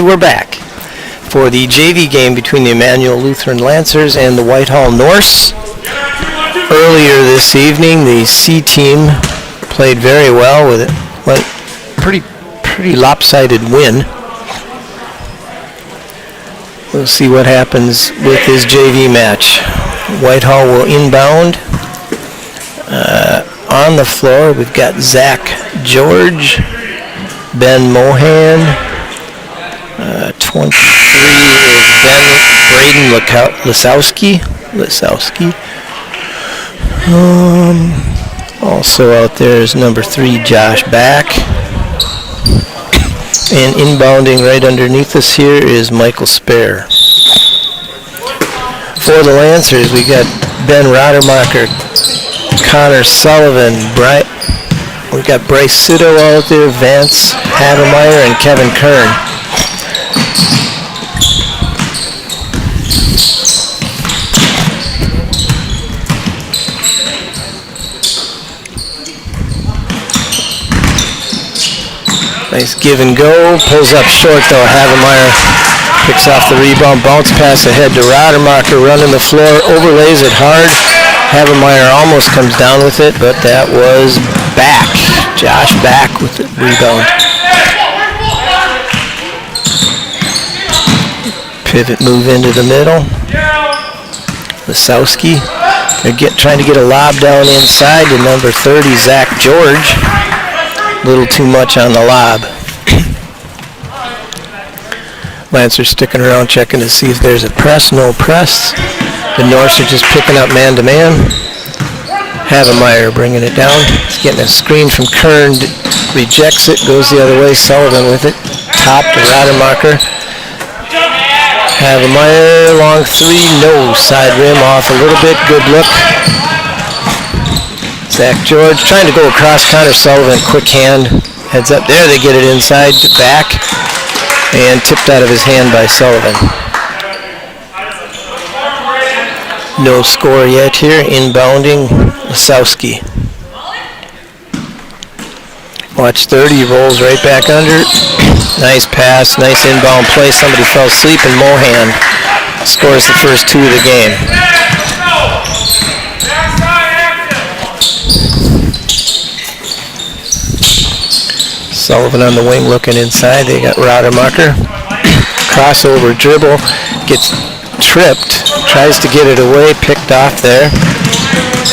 And we're back for the JV game between the Immanuel Lutheran Lancers and the Whitehall Norse. Earlier this evening, the C team played very well with it. Went pretty lopsided win. We'll see what happens with this JV match. Whitehall will inbound. On the floor, we've got Zach George, Ben Mohan, 23 is Braden Lisowski. Also out there is number 3, Josh Back. And inbounding right underneath us here is Michael Spare. For the Lancers, we got Ben Rodermacher, Connor Sullivan, we've got Bryce Sitto out there, Vance Havemeyer, and Kevin Kern. Nice give and go. Pulls up short though. Havemeyer picks off the rebound. Bounce pass ahead to Rodermacher. Running the floor. Overlays it hard. Havemeyer almost comes down with it, but that was Back. Josh Back with the rebound. Pivot move into the middle. Lisowski. They're trying to get a lob down inside to number 30, Zach George. A little too much on the lob. Lancers sticking around checking to see if there's a press. No press. The Norse are just picking up man-to-man. Havemeyer bringing it down. He's getting a screen from Kern. Rejects it. Goes the other way. Sullivan with it. Top to Rodermacher. Havemeyer. Long 3. No. Side rim off a little bit. Good look. Zach George trying to go across. Connor Sullivan, quick hand, heads up there. They get it inside to Back and tipped out of his hand by Sullivan. No score yet here. Inbounding Lisowski. Watch 30, rolls right back under. Nice pass, nice inbound play. Somebody fell asleep and Mohan scores the first 2 of the game. Sullivan on the wing looking inside. They got Rodermacher. Crossover dribble. Gets tripped. Tries to get it away. Picked off there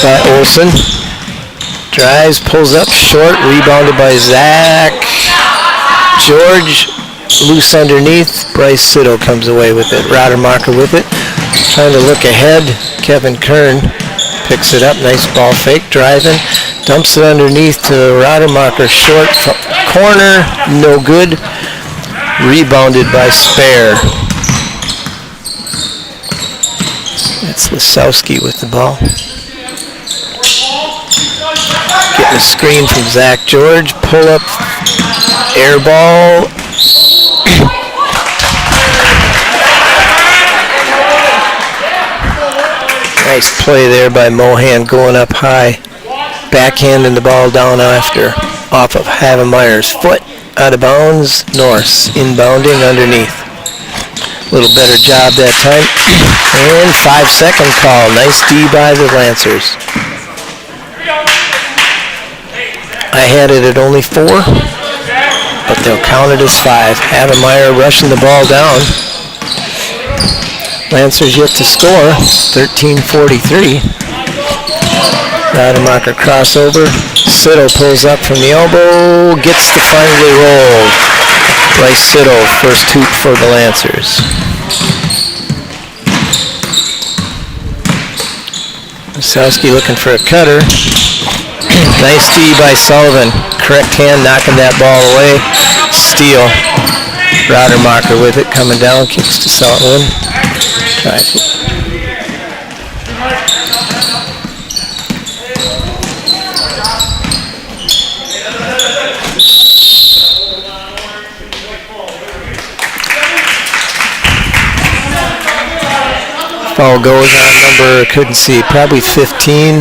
by Olsen. Drives. Pulls up short. Rebounded by Zach George. Loose underneath. Bryce Sitto comes away with it. Rodermacher with it. Trying to look ahead. Kevin Kern picks it up. Nice ball fake. Driving. Dumps it underneath to Rodermacher. Short corner. No good. Rebounded by Spare. That's Lisowski with the ball. Getting a screen from Zach George. Pull up. Air ball. Nice play there by Mohan going up high. Backhanding the ball down off of Havemeyer's foot. Out of bounds. Norse inbounding underneath. A little better job that time. And 5-second call. Nice D by the Lancers. I had it at only 4, but they'll count it as 5. Havemeyer rushing the ball down. Lancers yet to score. 13:43. Rodermacher crossover. Sitto pulls up from the elbow. Gets the finally rolled. Bryce Sitto, first hoop for the Lancers. Lisowski looking for a cutter. Nice D by Sullivan. Correct hand knocking that ball away. Steal. Rodermacher with it coming down. Kicks to Sullivan. Tries it. Foul goes on number, couldn't see, probably 15.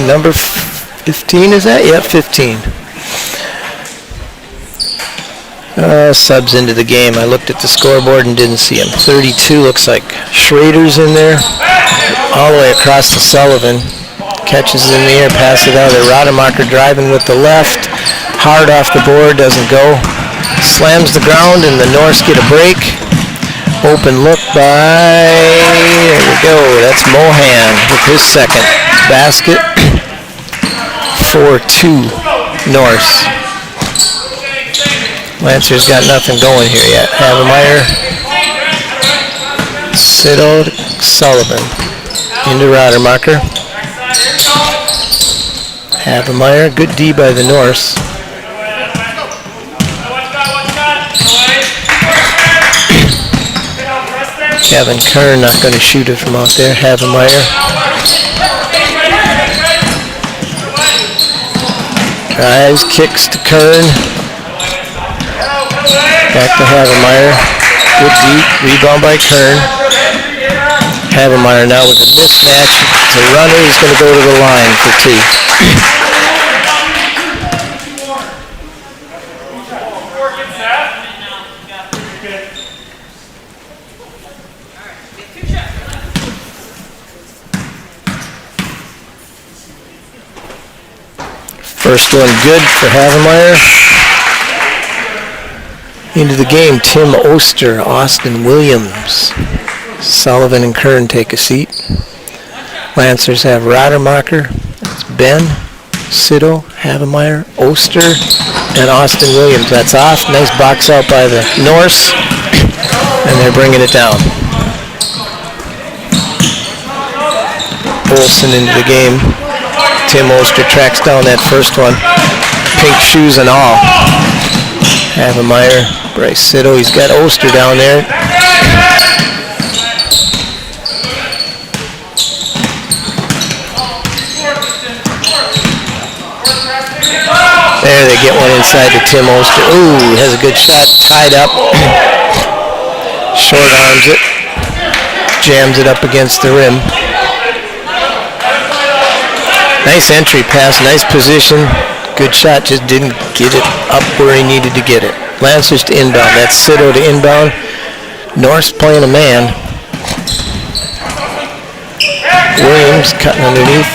Number 15 is that? Yep, 15. Subs into the game. I looked at the scoreboard and didn't see him. 32 looks like Schrader's in there. All the way across to Sullivan. Catches it in the air, passes it out. Rademacher driving with the left. Hard off the board, doesn't go. Slams the ground and the Norse get a break. Open look by, there we go, that's Mohan with his second basket. 4-2 Norse. Lancers got nothing going here yet. Havemeyer, Siddle, Sullivan. Into Rademacher. Havemeyer, good D by the Norse. Kevin Kern not going to shoot it from out there. Havemeyer. Drives, kicks to Kern. Back to Havemeyer. Good deep. Rebound by Kern. Havemeyer now with a mismatch. It's a runner. He's going to go to the line for two. First one good for Havemeyer. Into the game, Tim Oster, Austin Williams. Sullivan and Kern take a seat. Lancers have Rademacher. That's Ben, Siddle, Havemeyer, Oster, and Austin Williams. That's off. Nice box out by the Norse. And they're bringing it down. Olsen into the game. Tim Oster tracks down that first one. Pink shoes and all. Havemeyer, Bryce Siddle. He's got Oster down there. There they get one inside to Tim Oster. Ooh, has a good shot. Tied up. Short arms it. Jams it up against the rim. Nice entry pass, nice position, good shot, just didn't get it up where he needed to get it. Lancers to inbound, that's Siddle to inbound. Norse playing a man. Williams cutting underneath.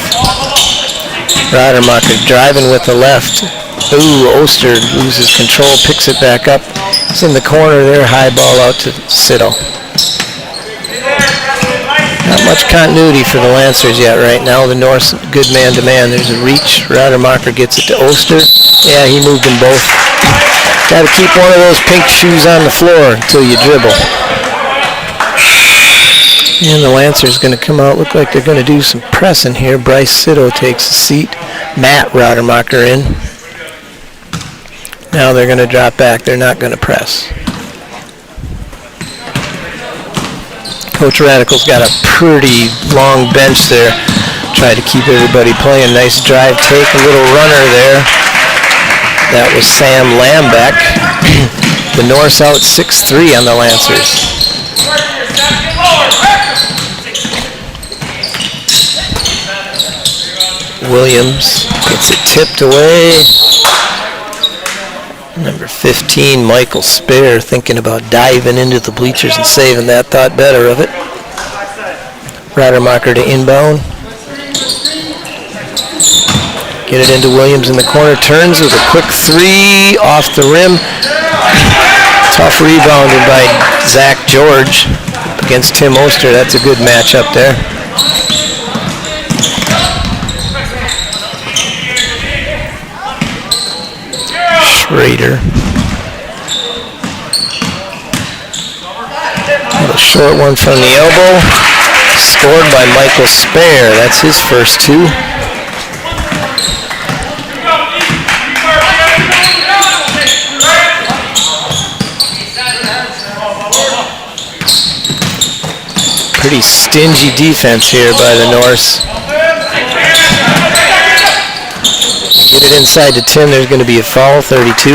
Rademacher driving with the left. Ooh, Oster loses control, picks it back up. It's in the corner there, high ball out to Siddle. Not much continuity for the Lancers yet right now. The Norse good man-to-man. There's a reach. Rademacher gets it to Oster. Yeah, he moved them both. Got to keep one of those pink shoes on the floor until you dribble. And the Lancers going to come out. Look like they're going to do some pressing here. Bryce Siddle takes a seat. Matt Rademacher in. Now they're going to drop back. They're not going to press. Coach Radical's got a pretty long bench there. Try to keep everybody playing. Nice drive take, a little runner there. That was Sam Lambeck. The Norse out 6-3 on the Lancers. Williams gets it tipped away. Number 15, Michael Spare, thinking about diving into the bleachers and saving that. Thought better of it. Rademacher to inbound. Get it into Williams in the corner. Turns with a quick three off the rim. Tough rebounded by Zach George against Tim Oster. That's a good matchup there. Schrader. A short one from the elbow. Scored by Michael Spare. That's his first two. Pretty stingy defense here by the Norse. Get it inside to Tim. There's going to be a foul, 32.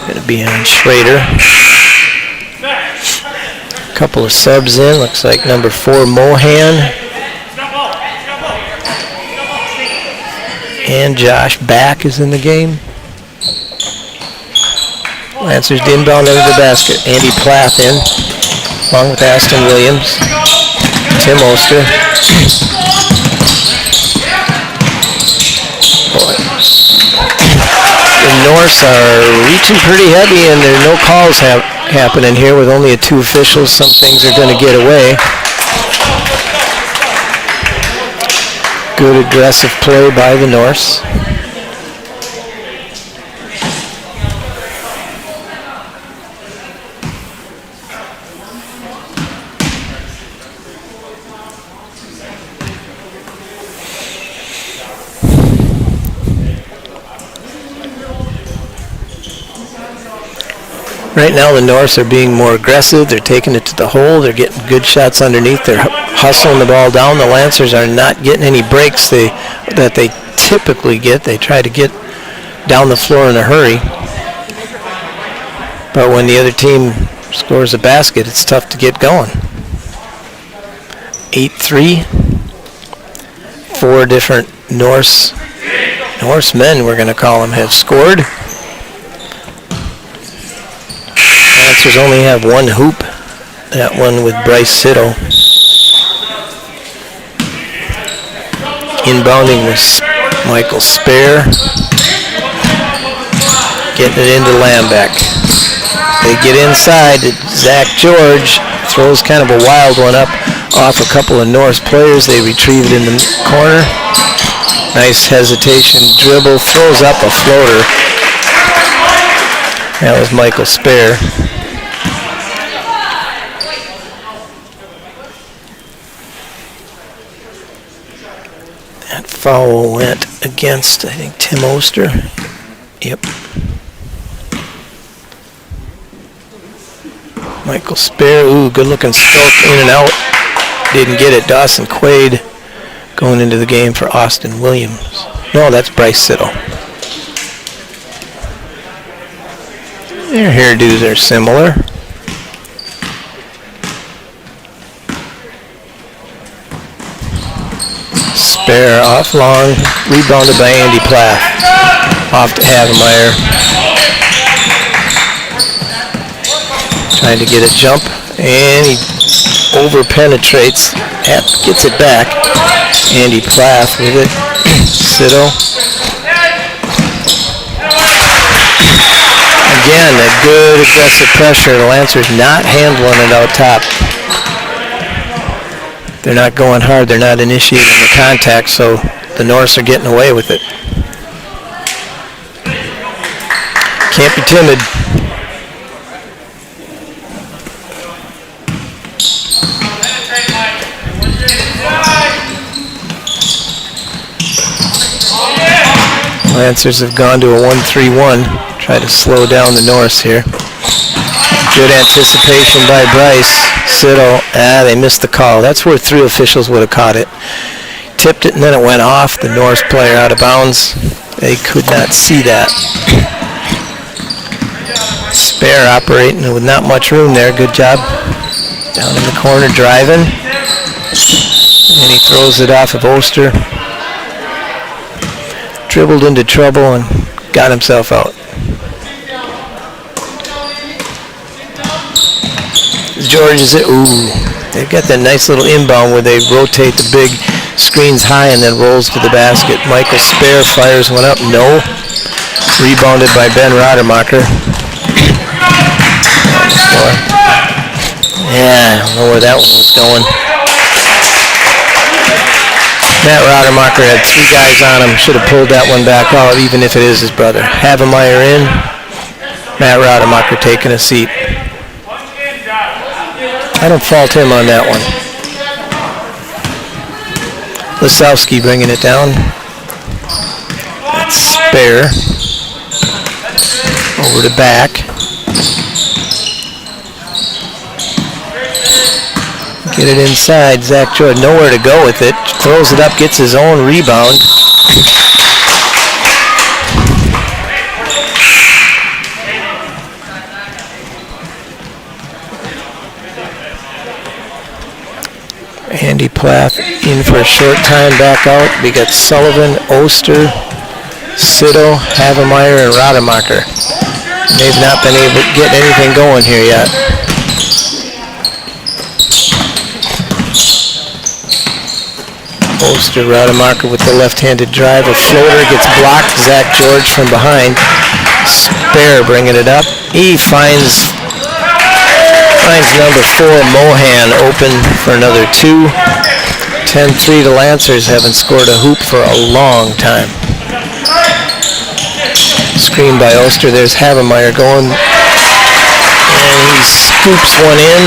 Going to be on Schrader. Couple of subs in. Looks like number 4, Mohan. And Josh Back is in the game. Lancers inbound under the basket. Andy Plath in, along with Aston Williams. Tim Oster. The Norse are reaching pretty heavy, and there are no calls happening here with only 2 officials. Some things are going to get away. Good aggressive play by the Norse. Right now the Norse are being more aggressive. They're taking it to the hole. They're getting good shots underneath. They're hustling the ball down. The Lancers are not getting any breaks that they typically get. They try to get down the floor in a hurry. But when the other team scores a basket, it's tough to get going. 8-3. 4 different Norsemen, we're going to call them, have scored. Lancers only have 1 hoop. That one with Bryce Sitto. Inbounding was Michael Spare. Getting it into Lambeck. They get inside. Zach George throws kind of a wild one up off a couple of Norse players. They retrieve it in the corner. Nice hesitation. Dribble. Throws up a floater. That was Michael Spare. That foul went against, I think, Tim Oster. Yep. Michael Spare. Ooh, good looking stroke in and out. Didn't get it. Dawson Quaid going into the game for Austin Williams. No, that's Bryce Sitto. Their hairdos are similar. Spare off long, rebounded by Andy Plath. Off to Havemeyer. Trying to get a jump, and he over-penetrates. Gets it back. Andy Plath with it. Sitto. Again, a good aggressive pressure. The Lancers not handling it out top. They're not going hard. They're not initiating the contact, so the Norse are getting away with it. Can't be timid. Lancers have gone to a 1-3-1. Try to slow down the Norse here. Good anticipation by Bryce. Sitto. They missed the call. That's where 3 officials would have caught it. Tipped it and then it went off. The Norse player out of bounds. They could not see that. Spare operating with not much room there. Good job. Down in the corner driving. And he throws it off of Oster. Dribbled into trouble and got himself out. George is it. Ooh, they've got that nice little inbound where they rotate the big screens high and then rolls to the basket. Michael Spare fires one up. No. Rebounded by Ben Rademacher. Yeah, I don't know where that one was going. Matt Rademacher had 3 guys on him. Should have pulled that one back out, even if it is his brother. Havemeyer in. Matt Rademacher taking a seat. I don't fault him on that one. Lisowski bringing it down. That's Spare. Over to back. Get it inside. Zach Jordan nowhere to go with it. Throws it up, gets his own rebound. Andy Plath in for a short time, back out. We got Sullivan, Oster, Sitto, Havemeyer, and Rademacher. They've not been able to get anything going here yet. Oster Rademacher with the left-handed drive. A floater gets blocked. Zach George from behind. Spare bringing it up. He finds number 4, Mohan, open for another 2. 10-3 to Lancers. Haven't scored a hoop for a long time. Screen by Oster. There's Havemeyer going. And he scoops one in.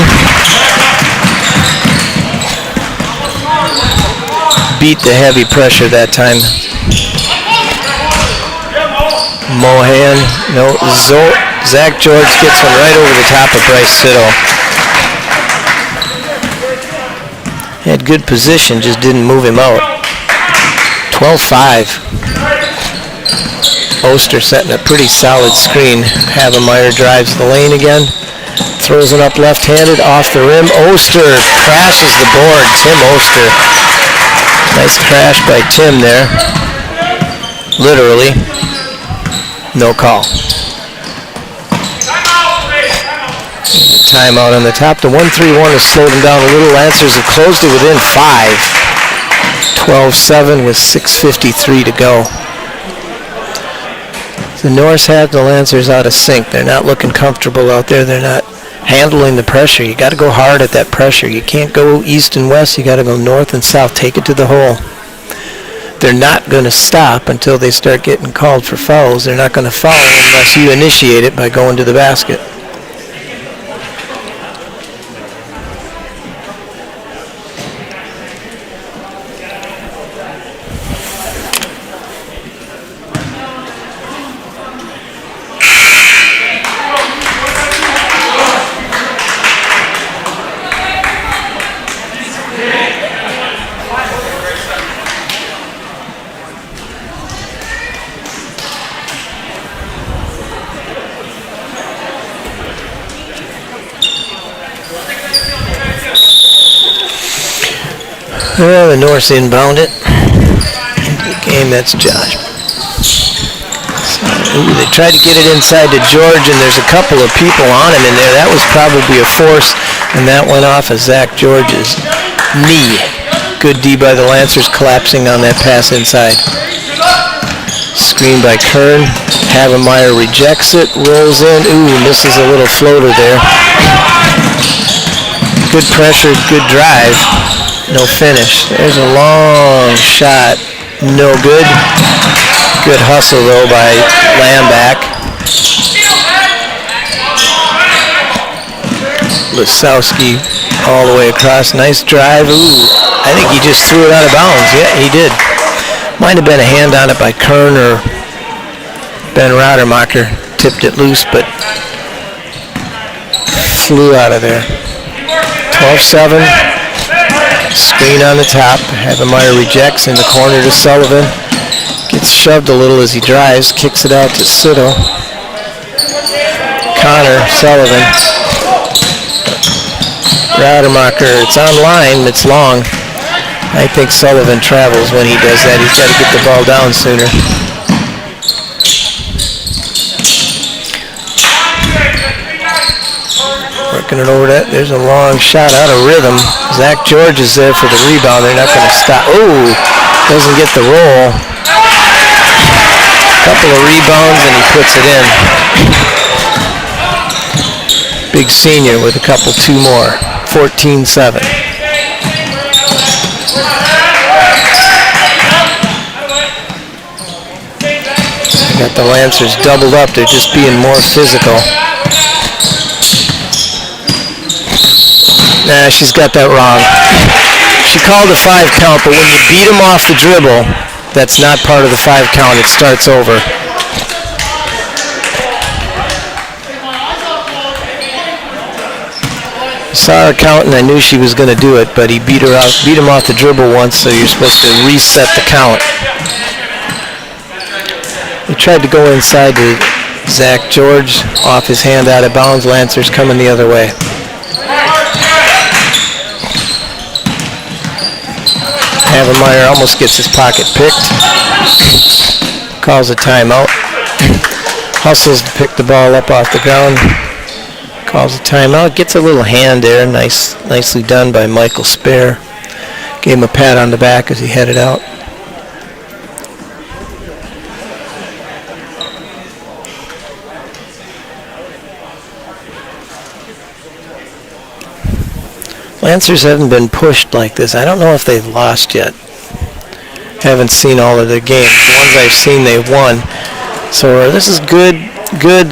Beat the heavy pressure that time. Mohan. No. Zach George gets one right over the top of Bryce Sitto. Had good position, just didn't move him out. 12-5. Oster setting a pretty solid screen. Havemeyer drives the lane again. Throws it up left-handed, off the rim. Oster crashes the board. Tim Oster. Nice crash by Tim there. Literally. No call. Timeout on the top. The 1-3-1 has slowed them down a little. Lancers have closed it within 5. 12-7 with 6:53 to go. The Norse have the Lancers out of sync. They're not looking comfortable out there. They're not handling the pressure. You got to go hard at that pressure. You can't go east and west. You got to go north and south. Take it to the hole. They're not going to stop until they start getting called for fouls. They're not going to foul unless you initiate it by going to the basket. Well, the Norse inbound it. Into the game, that's Josh. They tried to get it inside to George, and there's a couple of people on him in there. That was probably a force, and that went off of Zach George's knee. Good D by the Lancers, collapsing on that pass inside. Screen by Kern. Havemeyer rejects it, rolls in. Ooh, misses a little floater there. Good pressure, good drive. No finish. There's a long shot. No good. Good hustle, though, by Lamback. Lisowski all the way across. Nice drive. Ooh, I think he just threw it out of bounds. Yeah, he did. Might have been a hand on it by Kern or Ben Rademacher. Tipped it loose, but flew out of there. 12-7. Screen on the top. Havemeyer rejects in the corner to Sullivan. Gets shoved a little as he drives. Kicks it out to Sitto. Connor, Sullivan. Rademacher. It's on line. It's long. I think Sullivan travels when he does that. He's got to get the ball down sooner. Working it over that. There's a long shot out of rhythm. Zach George is there for the rebound. They're not going to stop. Ooh, doesn't get the roll. Couple of rebounds and he puts it in. Big senior with a couple, 2 more. 14-7. Got the Lancers doubled up. They're just being more physical. Nah, she's got that wrong. She called a 5 count, but when you beat him off the dribble, that's not part of the 5 count. It starts over. Saw her count, and I knew she was going to do it, but he beat him off the dribble once, so you're supposed to reset the count. He tried to go inside to Zach George, off his hand out of bounds. Lancers coming the other way. Havemeyer almost gets his pocket picked. Calls a timeout. hustles to pick the ball up off the ground. Calls a timeout. Gets a little hand there. Nicely done by Michael Spare. Gave him a pat on the back as he headed out. Lancers haven't been pushed like this. I don't know if they've lost yet. Haven't seen all of their games. The ones I've seen, they've won. So this is good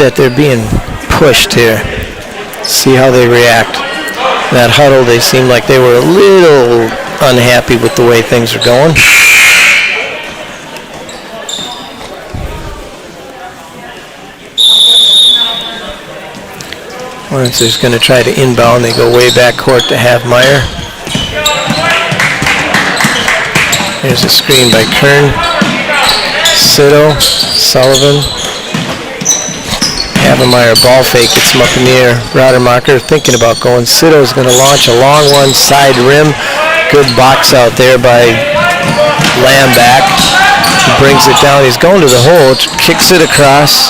that they're being pushed here. See how they react. That huddle, they seemed like they were a little unhappy with the way things are going. Lancers going to try to inbound. They go way back court to Havmeyer. There's a screen by Kern. Sito, Sullivan. Havmeyer ball fake, gets him up in the air. Rademacher thinking about going. Sito's going to launch a long one, side rim. Good box out there by Lamback. He brings it down. He's going to the hole, kicks it across.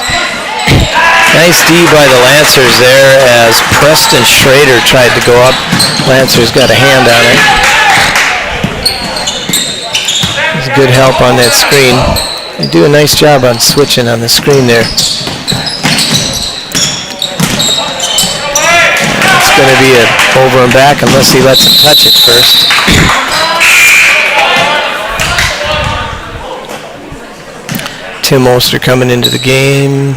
Nice D by the Lancers there as Preston Schrader tried to go up. Lancers got a hand on it. It's good help on that screen. They do a nice job on switching on the screen there. It's going to be an over and back unless he lets him touch it first. Tim Oster coming into the game.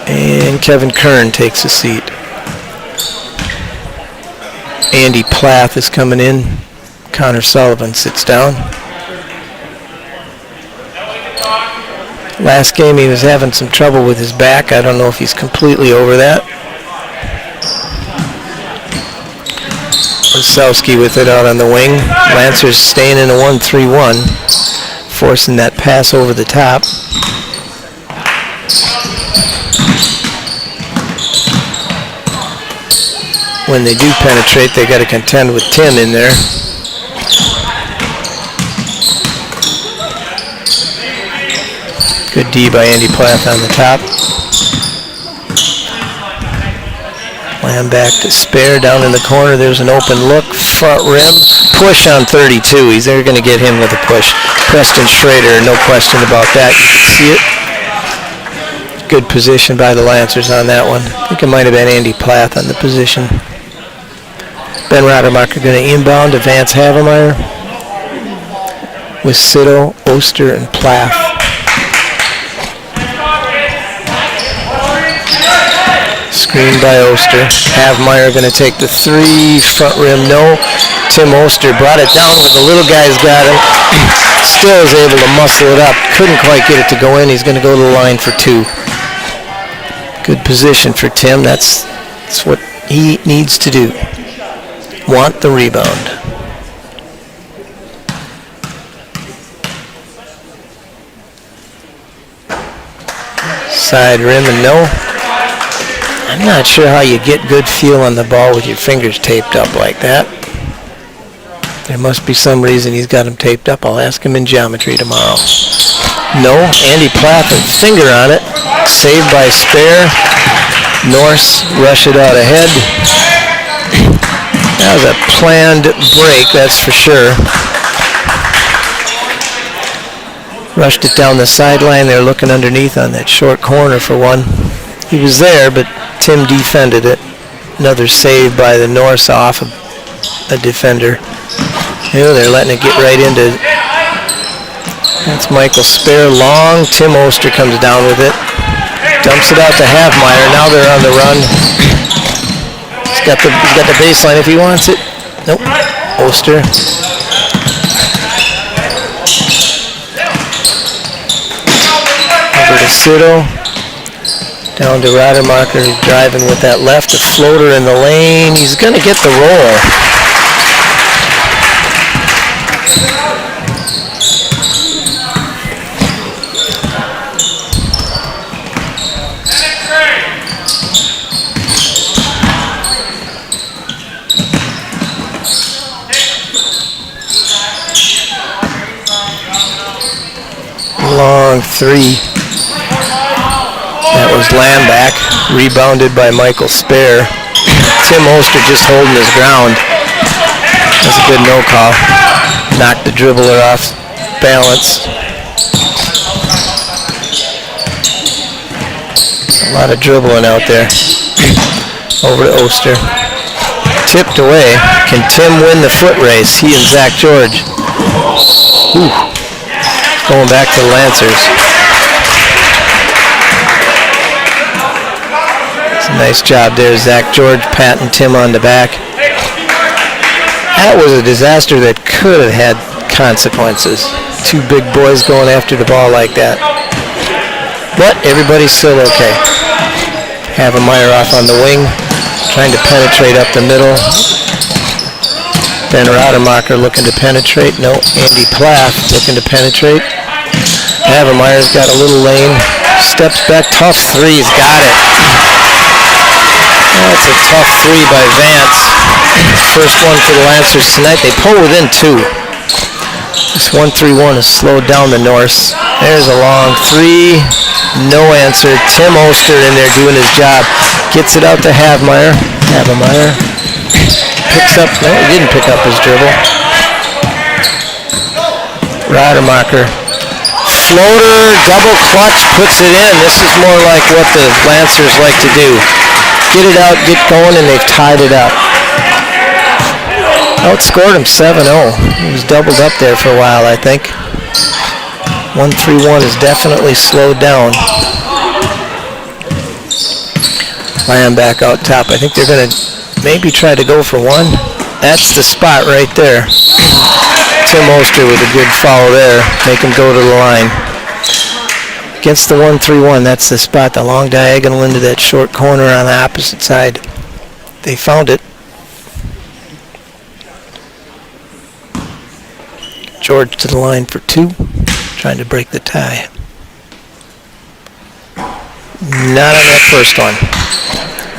And Kevin Kern takes a seat. Andy Plath is coming in. Connor Sullivan sits down. Last game he was having some trouble with his back. I don't know if he's completely over that. Wasowski with it out on the wing. Lancers staying in a 1-3-1. Forcing that pass over the top. When they do penetrate, they got to contend with Tim in there. Good D by Andy Plath on the top. Lamb back to Spare down in the corner. There's an open look, front rim, push on 32. They're going to get him with a push. Preston Schrader, no question about that. You can see it. Good position by the Lancers on that one. I think it might have been Andy Plath on the position. Ben Rademacher going to inbound to Vance Havmeyer with Sito, Oster, and Plath. Screen by Oster. Havmeyer going to take the three, front rim, no. Tim Oster brought it down where the little guy's got him. Still is able to muscle it up. Couldn't quite get it to go in. He's going to go to the line for two. Good position for Tim. That's what he needs to do. Want the rebound. Side rim and no. I'm not sure how you get good feel on the ball with your fingers taped up like that. There must be some reason he's got them taped up. I'll ask him in geometry tomorrow. No, Andy Plath and finger on it. Saved by Spare. Norse rush it out ahead. That was a planned break, that's for sure. Rushed it down the sideline. They're looking underneath on that short corner for one. He was there, but Tim defended it. Another save by the Norse off a defender. They're letting it get right into. That's Michael Spare. Long. Tim Oster comes down with it. Dumps it out to Havmeyer. Now they're on the run. He's got the baseline if he wants it. Nope. Oster. Over to Sito. Down to Rademacher, who's driving with that left. A floater in the lane. He's going to get the roll. Long three. That was Lamback, rebounded by Michael Spare. Tim Oster just holding his ground. That's a good no call. Knocked the dribbler off balance. A lot of dribbling out there. Over to Oster. Tipped away. Can Tim win the foot race? He and Zach George. Ooh. Going back to the Lancers. It's a nice job there. Zach George patting Tim on the back. That was a disaster that could have had consequences. Two big boys going after the ball like that. But everybody's still okay. Havemeyer off on the wing, trying to penetrate up the middle. Ben Rademacher looking to penetrate. No, Andy Plath looking to penetrate. Havemeyer's got a little lane. Steps back, tough three, he's got it. That's a tough three by Vance. First one for the Lancers tonight. They pull within two. This 1-3-1 has slowed down the Norse. There's a long three. No answer. Tim Oster in there doing his job. Gets it out to Havemeyer. Havemeyer picks up. No, he didn't pick up his dribble. Rademacher. Floater, double clutch, puts it in. This is more like what the Lancers like to do. Get it out, get going, and they've tied it up. Outscored him 7-0. He was doubled up there for a while, I think. 1-3-1 is definitely slowed down. Lamb back out top. I think they're going to maybe try to go for one. That's the spot right there. Tim Oster with a good foul there. Make him go to the line. Against the 1-3-1, that's the spot. The long diagonal into that short corner on the opposite side. They found it. George to the line for two. Trying to break the tie. Not on that first one.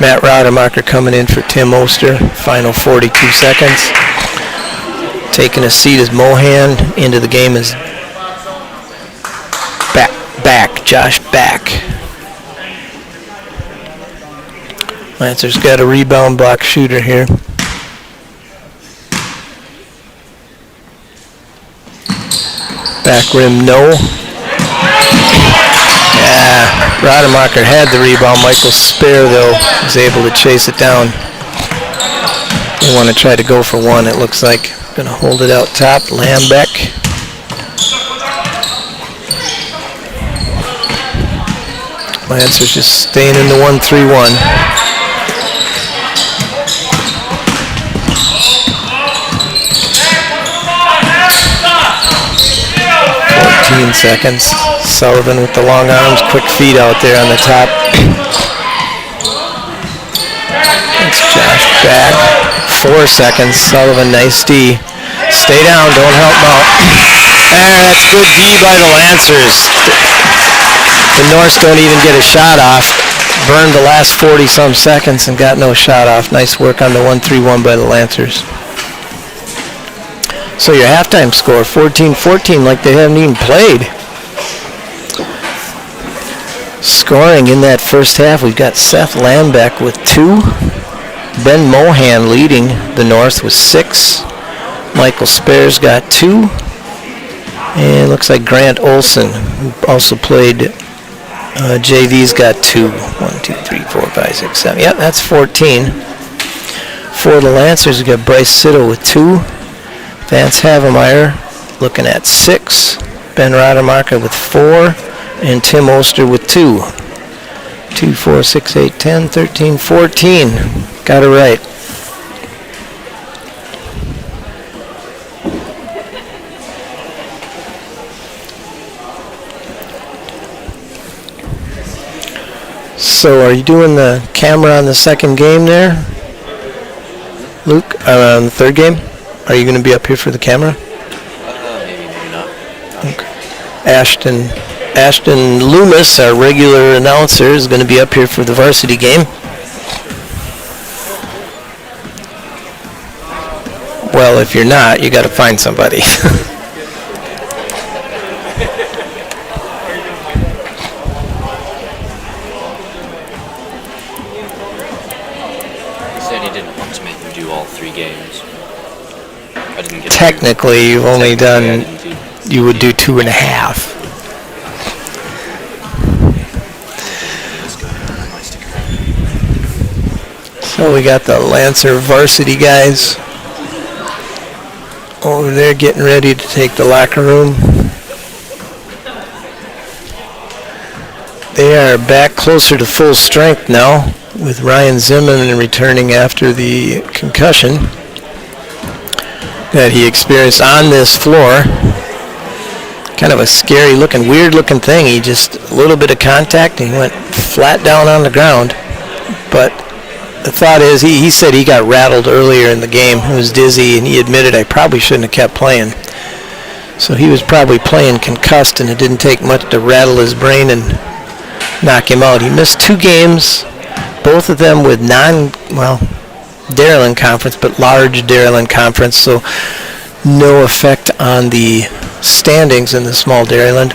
Matt Rademacher coming in for Tim Oster. Final 42 seconds. Taking a seat as Mohan. Into the game is Josh Back. Lancers got a rebound block shooter here. Back rim, no. Yeah, Rademacher had the rebound. Michael Spare, though, was able to chase it down. They want to try to go for one, it looks like. Going to hold it out top. Lambeck. Lancers just staying in the 1-3-1. Seconds. Sullivan with the long arms, quick feet out there on the top. It's Josh Back. 4 seconds. Sullivan, nice D. Stay down, don't help him out. That's good D by the Lancers. The Norse don't even get a shot off. Burned the last 40-some seconds and got no shot off. Nice work on the 1-3-1 by the Lancers. So your halftime score, 14-14, like they haven't even played. Scoring in that first half, we've got Seth Lambeck with 2. Ben Mohan leading the North with 6. Michael Spare's got 2. And looks like Grant Olson, who also played JV's got 2. 1, 2, 3, 4, 5, 6, 7. Yep, that's 14. For the Lancers, we've got Bryce Sitto with 2. Vance Havemeyer looking at 6. Ben Rademacher with 4. And Tim Oster with 2. 2, 4, 6, 8, 10, 13, 14. Got it right. So are you doing the camera on the second game there, Luke? On the third game? Are you going to be up here for the camera? Maybe not. Okay. Ashton Loomis, our regular announcer, is going to be up here for the varsity game. Well, if you're not, you got to find somebody. He didn't want to make me do all 3 games. I didn't get Technically, you've only done, you would do 2.5. So we got the Lancer varsity guys over there getting ready to take the locker room. They are back closer to full strength now, with Ryan Zimmerman returning after the concussion that he experienced on this floor. Kind of a scary looking, weird looking thing. He just, a little bit of contact and he went flat down on the ground. But the thought is, he said he got rattled earlier in the game. He was dizzy and he admitted, I probably shouldn't have kept playing. So he was probably playing concussed, and it didn't take much to rattle his brain and knock him out. He missed 2 games, both of them with Dairyland Conference, but large Dairyland Conference, so no effect on the standings in the small Dairyland.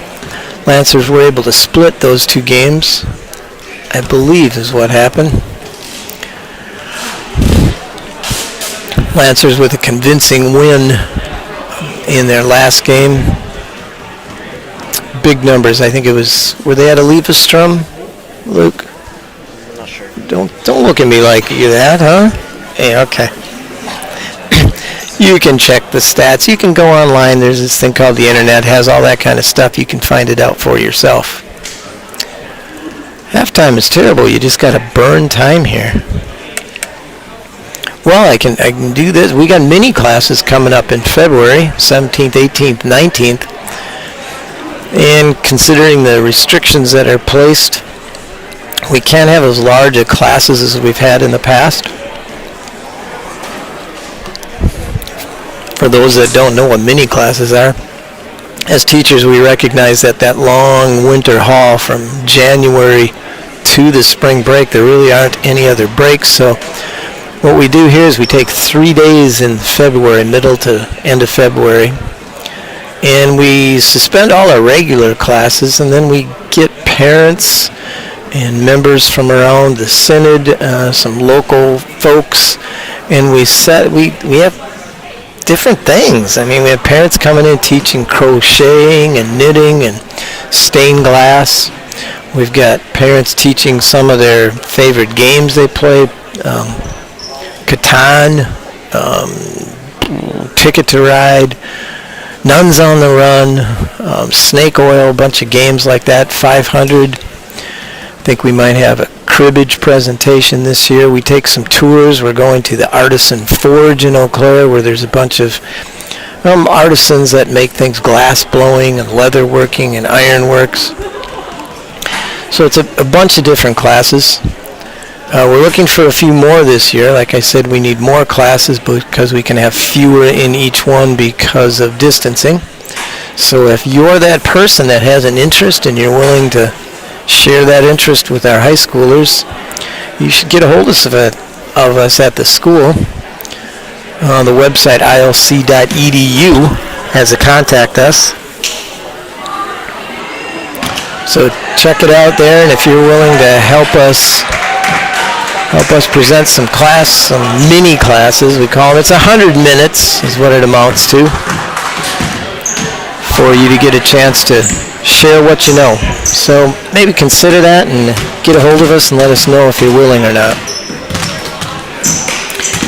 Lancers were able to split those 2 games, I believe is what happened. Lancers with a convincing win in their last game. Big numbers. I think it was, were they at Olivestrom, Luke? I'm not sure. Don't look at me like you're that, huh? Hey, okay. You can check the stats. You can go online. There's this thing called the internet. It has all that kind of stuff. You can find it out for yourself. Halftime is terrible. You just got to burn time here. Well, I can do this. We got mini classes coming up in February, 17th, 18th, 19th. And considering the restrictions that are placed, we can't have as large a classes as we've had in the past. For those that don't know what mini classes are, as teachers we recognize that long winter haul from January to the spring break, there really aren't any other breaks. So what we do here is we take 3 days in February, middle to end of February, and we suspend all our regular classes, and then we get parents and members from around the synod, some local folks, and we have different things. I mean, we have parents coming in teaching crocheting and knitting and stained glass. We've got parents teaching some of their favorite games they play, Catan, Ticket to Ride, Nuns on the Run, Snake Oil, a bunch of games like that, 500. I think we might have a cribbage presentation this year. We take some tours. We're going to the Artisan Forge in Eau Claire, where there's a bunch of artisans that make things glass blowing and leather working and ironworks. So it's a bunch of different classes. We're looking for a few more this year. Like I said, we need more classes because we can have fewer in each one because of distancing. So if you're that person that has an interest and you're willing to share that interest with our high schoolers, you should get a hold of us at the school. The website ilc.edu has a contact us. So check it out there, and if you're willing to help us present some mini classes, we call them. It's 100 minutes is what it amounts to, for you to get a chance to share what you know. So maybe consider that and get a hold of us and let us know if you're willing or not.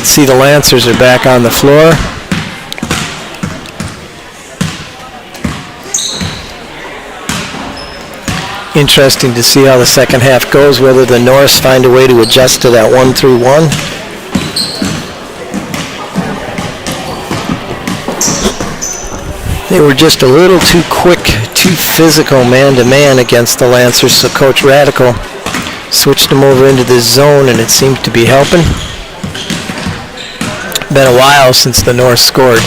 See, the Lancers are back on the floor. Interesting to see how the second half goes, whether the Norse find a way to adjust to that 1-3-1. They were just a little too quick, too physical man-to-man against the Lancers, so Coach Radical switched them over into this zone, and it seemed to be helping. Been a while since the Norse scored.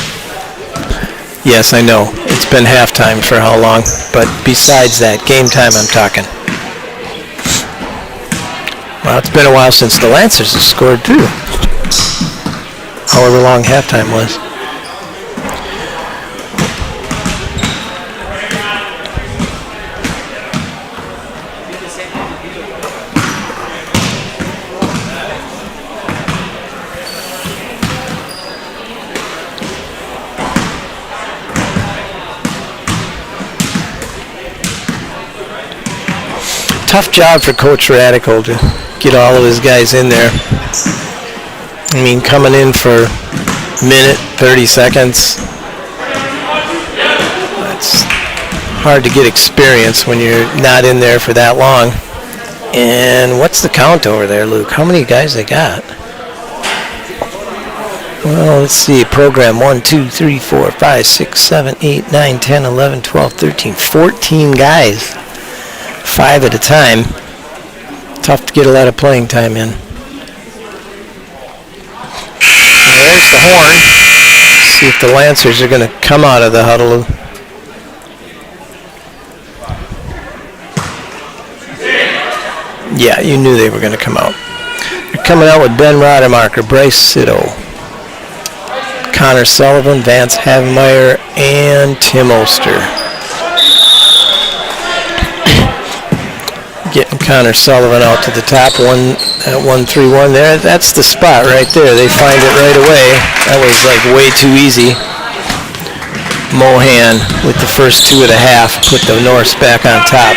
Yes, I know. It's been halftime for how long? But besides that, game time I'm talking. Well, it's been a while since the Lancers have scored too. However long halftime was. Tough job for Coach Radical to get all of his guys in there. I mean, coming in for a minute, 30 seconds. It's hard to get experience when you're not in there for that long. And what's the count over there, Luke? How many guys they got? Well, let's see. Program 1, 2, 3, 4, 5, 6, 7, 8, 9, 10, 11, 12, 13, 14 guys. 5 at a time. Tough to get a lot of playing time in. There's the horn. See if the Lancers are going to come out of the huddle. Yeah, you knew they were going to come out. They're coming out with Ben Rademacher, Bryce Sitto, Connor Sullivan, Vance Havemeyer, and Tim Oster. Getting Connor Sullivan out to the top, at 1-3-1 there. That's the spot right there. They find it right away. That was like way too easy. Mohan with the first 2 of the half put the Norse back on top.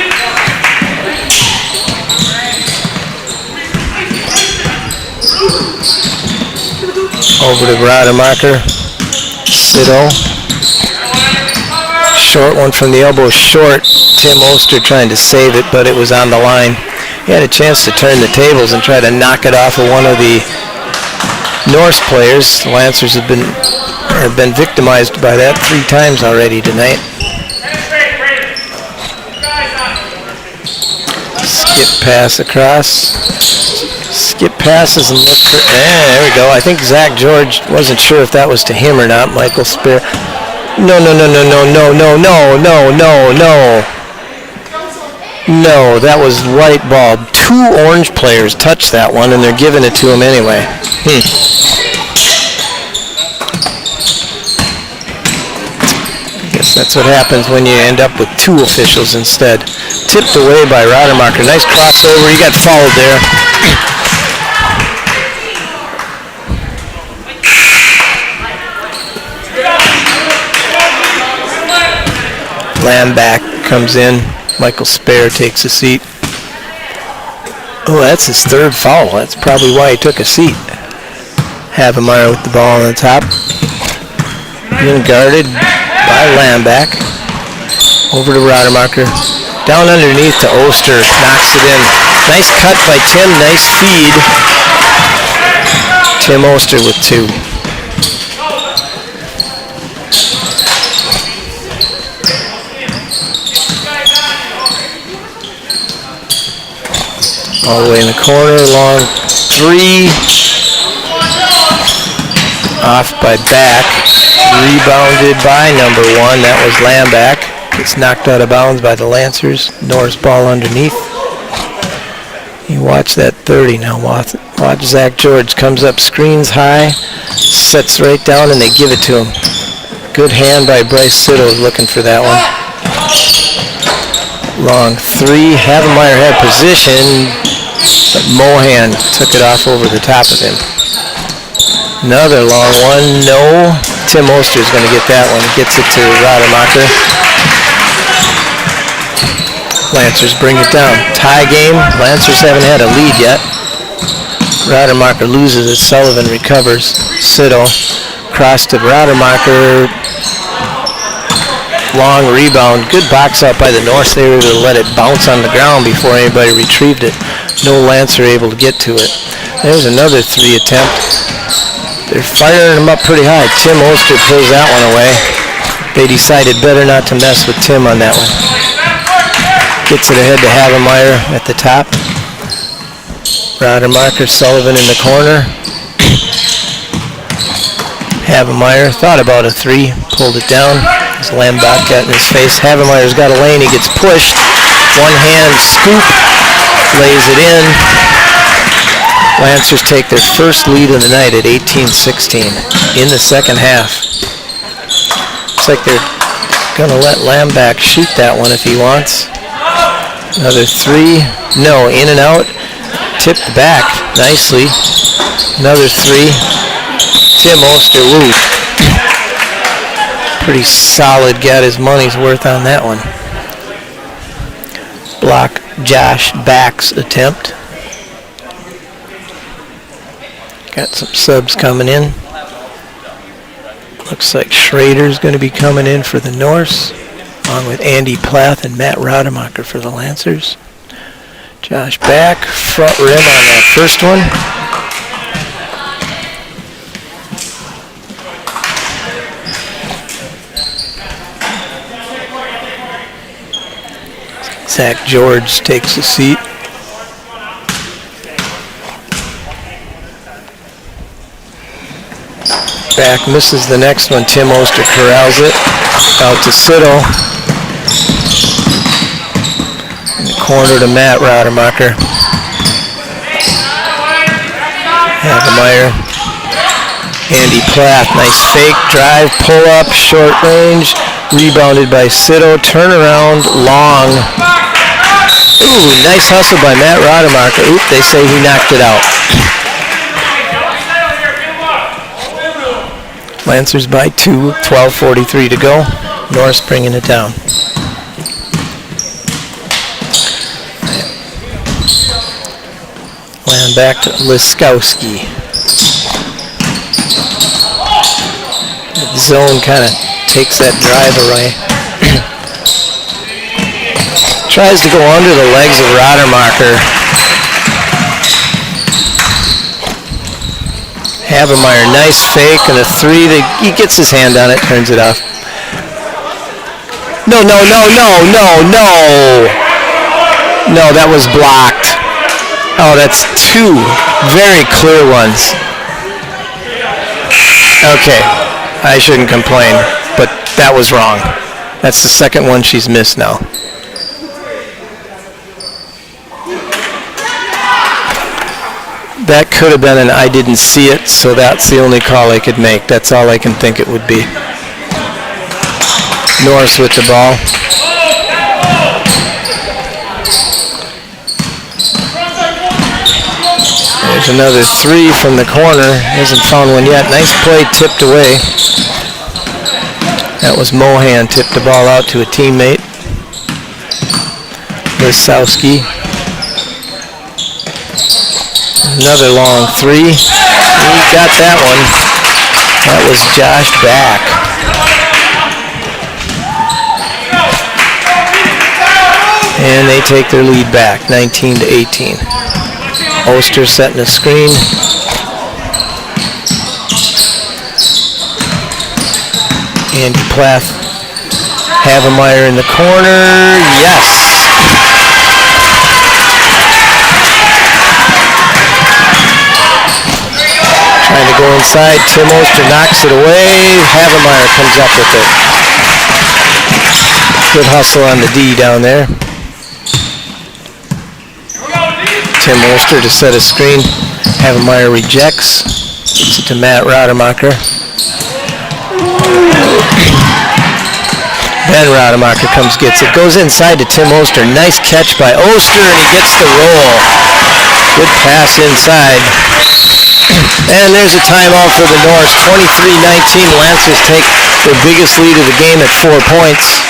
Over to Rademacher. Sitto. Short one from the elbow, short. Tim Oster trying to save it, but it was on the line. He had a chance to turn the tables and try to knock it off of one of the Norse players. The Lancers have been victimized by that 3 times already tonight. Skip pass across. Skip passes and look for, there we go. I think Zach George wasn't sure if that was to him or not. Michael Spear. No. No, that was light bulb. 2 orange players touched that one, and they're giving it to him anyway. I guess that's what happens when you end up with 2 officials instead. Tipped away by Rademacher. Nice crossover. He got fouled there. Lamback comes in. Michael Spear takes a seat. Oh, that's his 3rd foul. That's probably why he took a seat. Havemeyer with the ball on the top. Being guarded by Lamback. Over to Rademacher. Down underneath to Oster. Knocks it in. Nice cut by Tim. Nice feed. Tim Oster with 2. All the way in the corner, long 3. Off by Back. Rebounded by number 1. That was Lamback. Gets knocked out of bounds by the Lancers. Norse ball underneath. You watch that 30 now. Watch Zach George. Comes up, screens high. Sets right down, and they give it to him. Good hand by Bryce Sitto looking for that one. Long 3. Havemeyer had position, but Mohan took it off over the top of him. Another long one. No. Tim Oster is going to get that one. Gets it to Rademacher. Lancers bring it down. Tie game. Lancers haven't had a lead yet. Rademacher loses it. Sullivan recovers. Sitto. Cross to Rademacher. Long rebound. Good box out by the Norse. They were able to let it bounce on the ground before anybody retrieved it. No Lancer able to get to it. There's another 3 attempt. They're firing them up pretty high. Tim Oster pulls that one away. They decided better not to mess with Tim on that one. Gets it ahead to Havemeyer at the top. Rademacher, Sullivan in the corner. Havemeyer thought about a 3, pulled it down. As Lamback got in his face. Havemeyer's got a lane. He gets pushed. One hand scoop. Lays it in. Lancers take their first lead of the night at 18-16 in the second half. Looks like they're going to let Lamback shoot that one if he wants. Another 3. No, in and out. Tipped back nicely. Another 3. Tim Oster, woo. Pretty solid, got his money's worth on that one. Blocked Josh Back's attempt. Got some subs coming in. Looks like Schrader's going to be coming in for the Norse, along with Andy Plath and Matt Rademacher for the Lancers. Josh Back, front rim on that first one. Zach George takes a seat. Back misses the next one. Tim Oster corrals it out to Siddle. In the corner to Matt Rademacher. Havemeyer. Andy Plath. Nice fake drive, pull up, short range. Rebounded by Siddle. Turnaround, long. Ooh, nice hustle by Matt Rademacher. Oop, they say he knocked it out. Lancers by 2, 12:43 to go. Norse bringing it down. Land back to Liskowski. The zone kind of takes that drive away. Tries to go under the legs of Rademacher. Havemeyer, nice fake and a three. He gets his hand on it, turns it off. No. No, that was blocked. Oh, that's two very clear ones. Okay, I shouldn't complain, but that was wrong. That's the second one she's missed now. That could have been an I didn't see it, so that's the only call I could make. That's all I can think it would be. Norse with the ball. There's another three from the corner. Hasn't found one yet. Nice play, tipped away. That was Mohan, tipped the ball out to a teammate. Lisowski. Another long three. He got that one. That was Josh Back. And they take their lead back, 19-18. Oster setting a screen. Andy Plath. Havemeyer in the corner. Yes. Trying to go inside. Tim Oster knocks it away. Havemeyer comes up with it. Good hustle on the D down there. Tim Oster to set a screen. Havemeyer rejects. Gives it to Matt Rademacher. Ben Rademacher comes, gets it. Goes inside to Tim Oster. Nice catch by Oster, and he gets the roll. Good pass inside. And there's a timeout for the Norse. 23-19. Lancers take their biggest lead of the game at 4 points.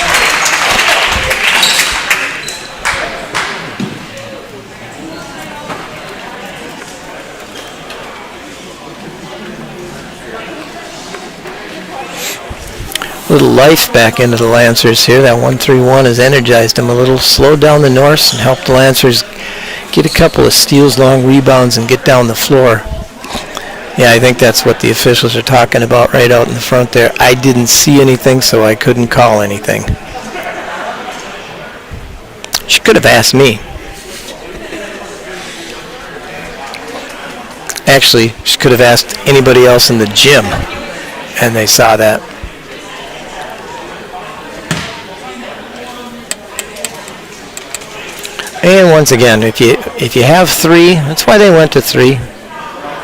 Little life back into the Lancers here. That 1-3-1 has energized them a little. Slowed down the Norse and helped the Lancers get a couple of steals, long rebounds, and get down the floor. Yeah, I think that's what the officials are talking about right out in the front there. I didn't see anything, so I couldn't call anything. She could have asked me. Actually, she could have asked anybody else in the gym, and they saw that. And once again, if you have three, that's why they went to three.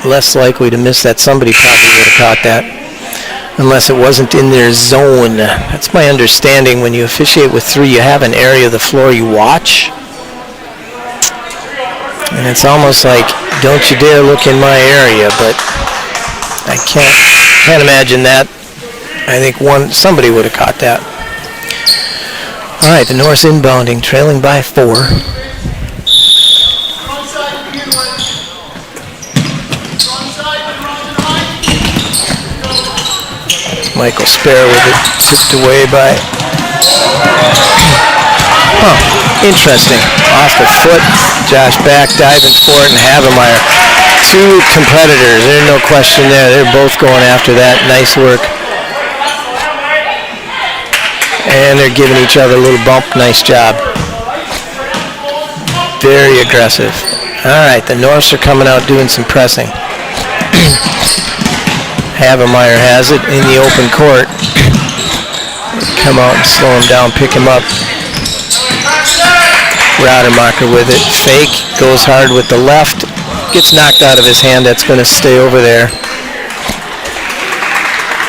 Less likely to miss that. Somebody probably would have caught that, unless it wasn't in their zone. That's my understanding. When you officiate with three, you have an area of the floor you watch, and it's almost like, don't you dare look in my area. But I can't imagine that. I think somebody would have caught that. All right, the Norse inbounding, trailing by 4. Michael Spare with it, tipped away by... Interesting. Off the foot, Josh back, diving for it, and Havemeyer. Two competitors, there's no question there. They're both going after that. Nice work. And they're giving each other a little bump. Nice job. Very aggressive. All right, the Norse are coming out doing some pressing. Havemeyer has it in the open court. Come out and slow him down, pick him up. Rademacher with it. Fake, goes hard with the left. Gets knocked out of his hand. That's going to stay over there.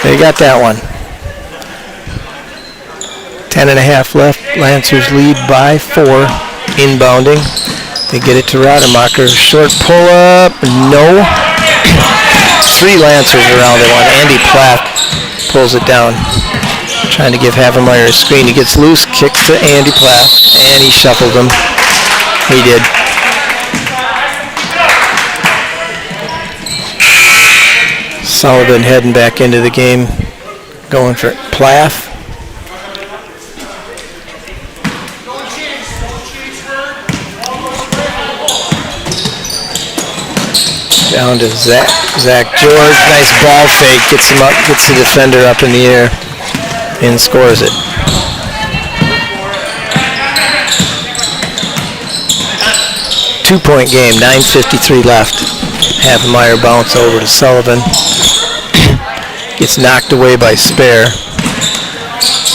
They got that one. 10.5 left. Lancers lead by 4. Inbounding. They get it to Rademacher. Short pull-up. No. 3 Lancers around the one. Andy Plath pulls it down. Trying to give Havemeyer a screen. He gets loose. Kicks to Andy Plath. And he shuffled him. He did. Sullivan heading back into the game. Going for Plath. Down to Zach George. Nice ball fake. Gets him up. Gets the defender up in the air. And scores it. Two-point game. 9:53 left. Havemeyer bounce over to Sullivan. Gets knocked away by Spare.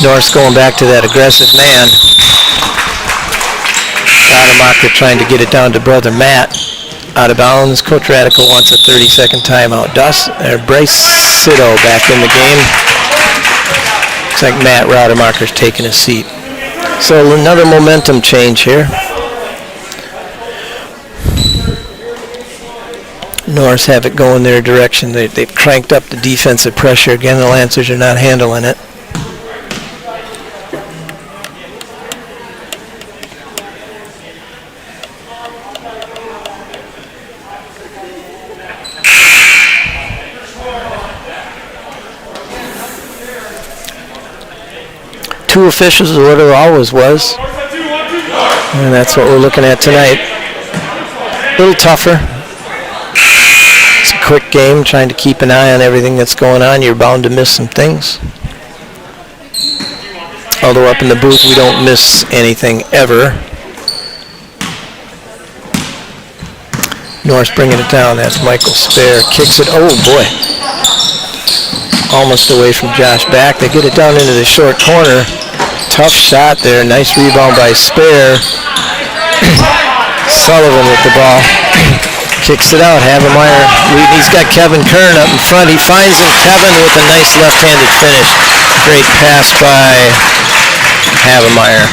Norse going back to that aggressive man. Rademacher trying to get it down to brother Matt. Out of bounds. Coach Radical wants a 30-second timeout. Bryce Sito back in the game. Looks like Matt Rademacher's taking a seat. So another momentum change here. Norse have it going their direction. They've cranked up the defensive pressure. Again, the Lancers are not handling it. Two officials is what it always was. And that's what we're looking at tonight. A little tougher. It's a quick game, trying to keep an eye on everything that's going on. You're bound to miss some things. Although up in the booth we don't miss anything ever. Norse bringing it down. That's Michael Spare. Kicks it. Oh boy. Almost away from Josh back. They get it down into the short corner. Tough shot there. Nice rebound by Spare. Sullivan with the ball. Kicks it out. Havemeyer. He's got Kevin Kern up in front. He finds him. Kevin with a nice left-handed finish. Great pass by Havemeyer.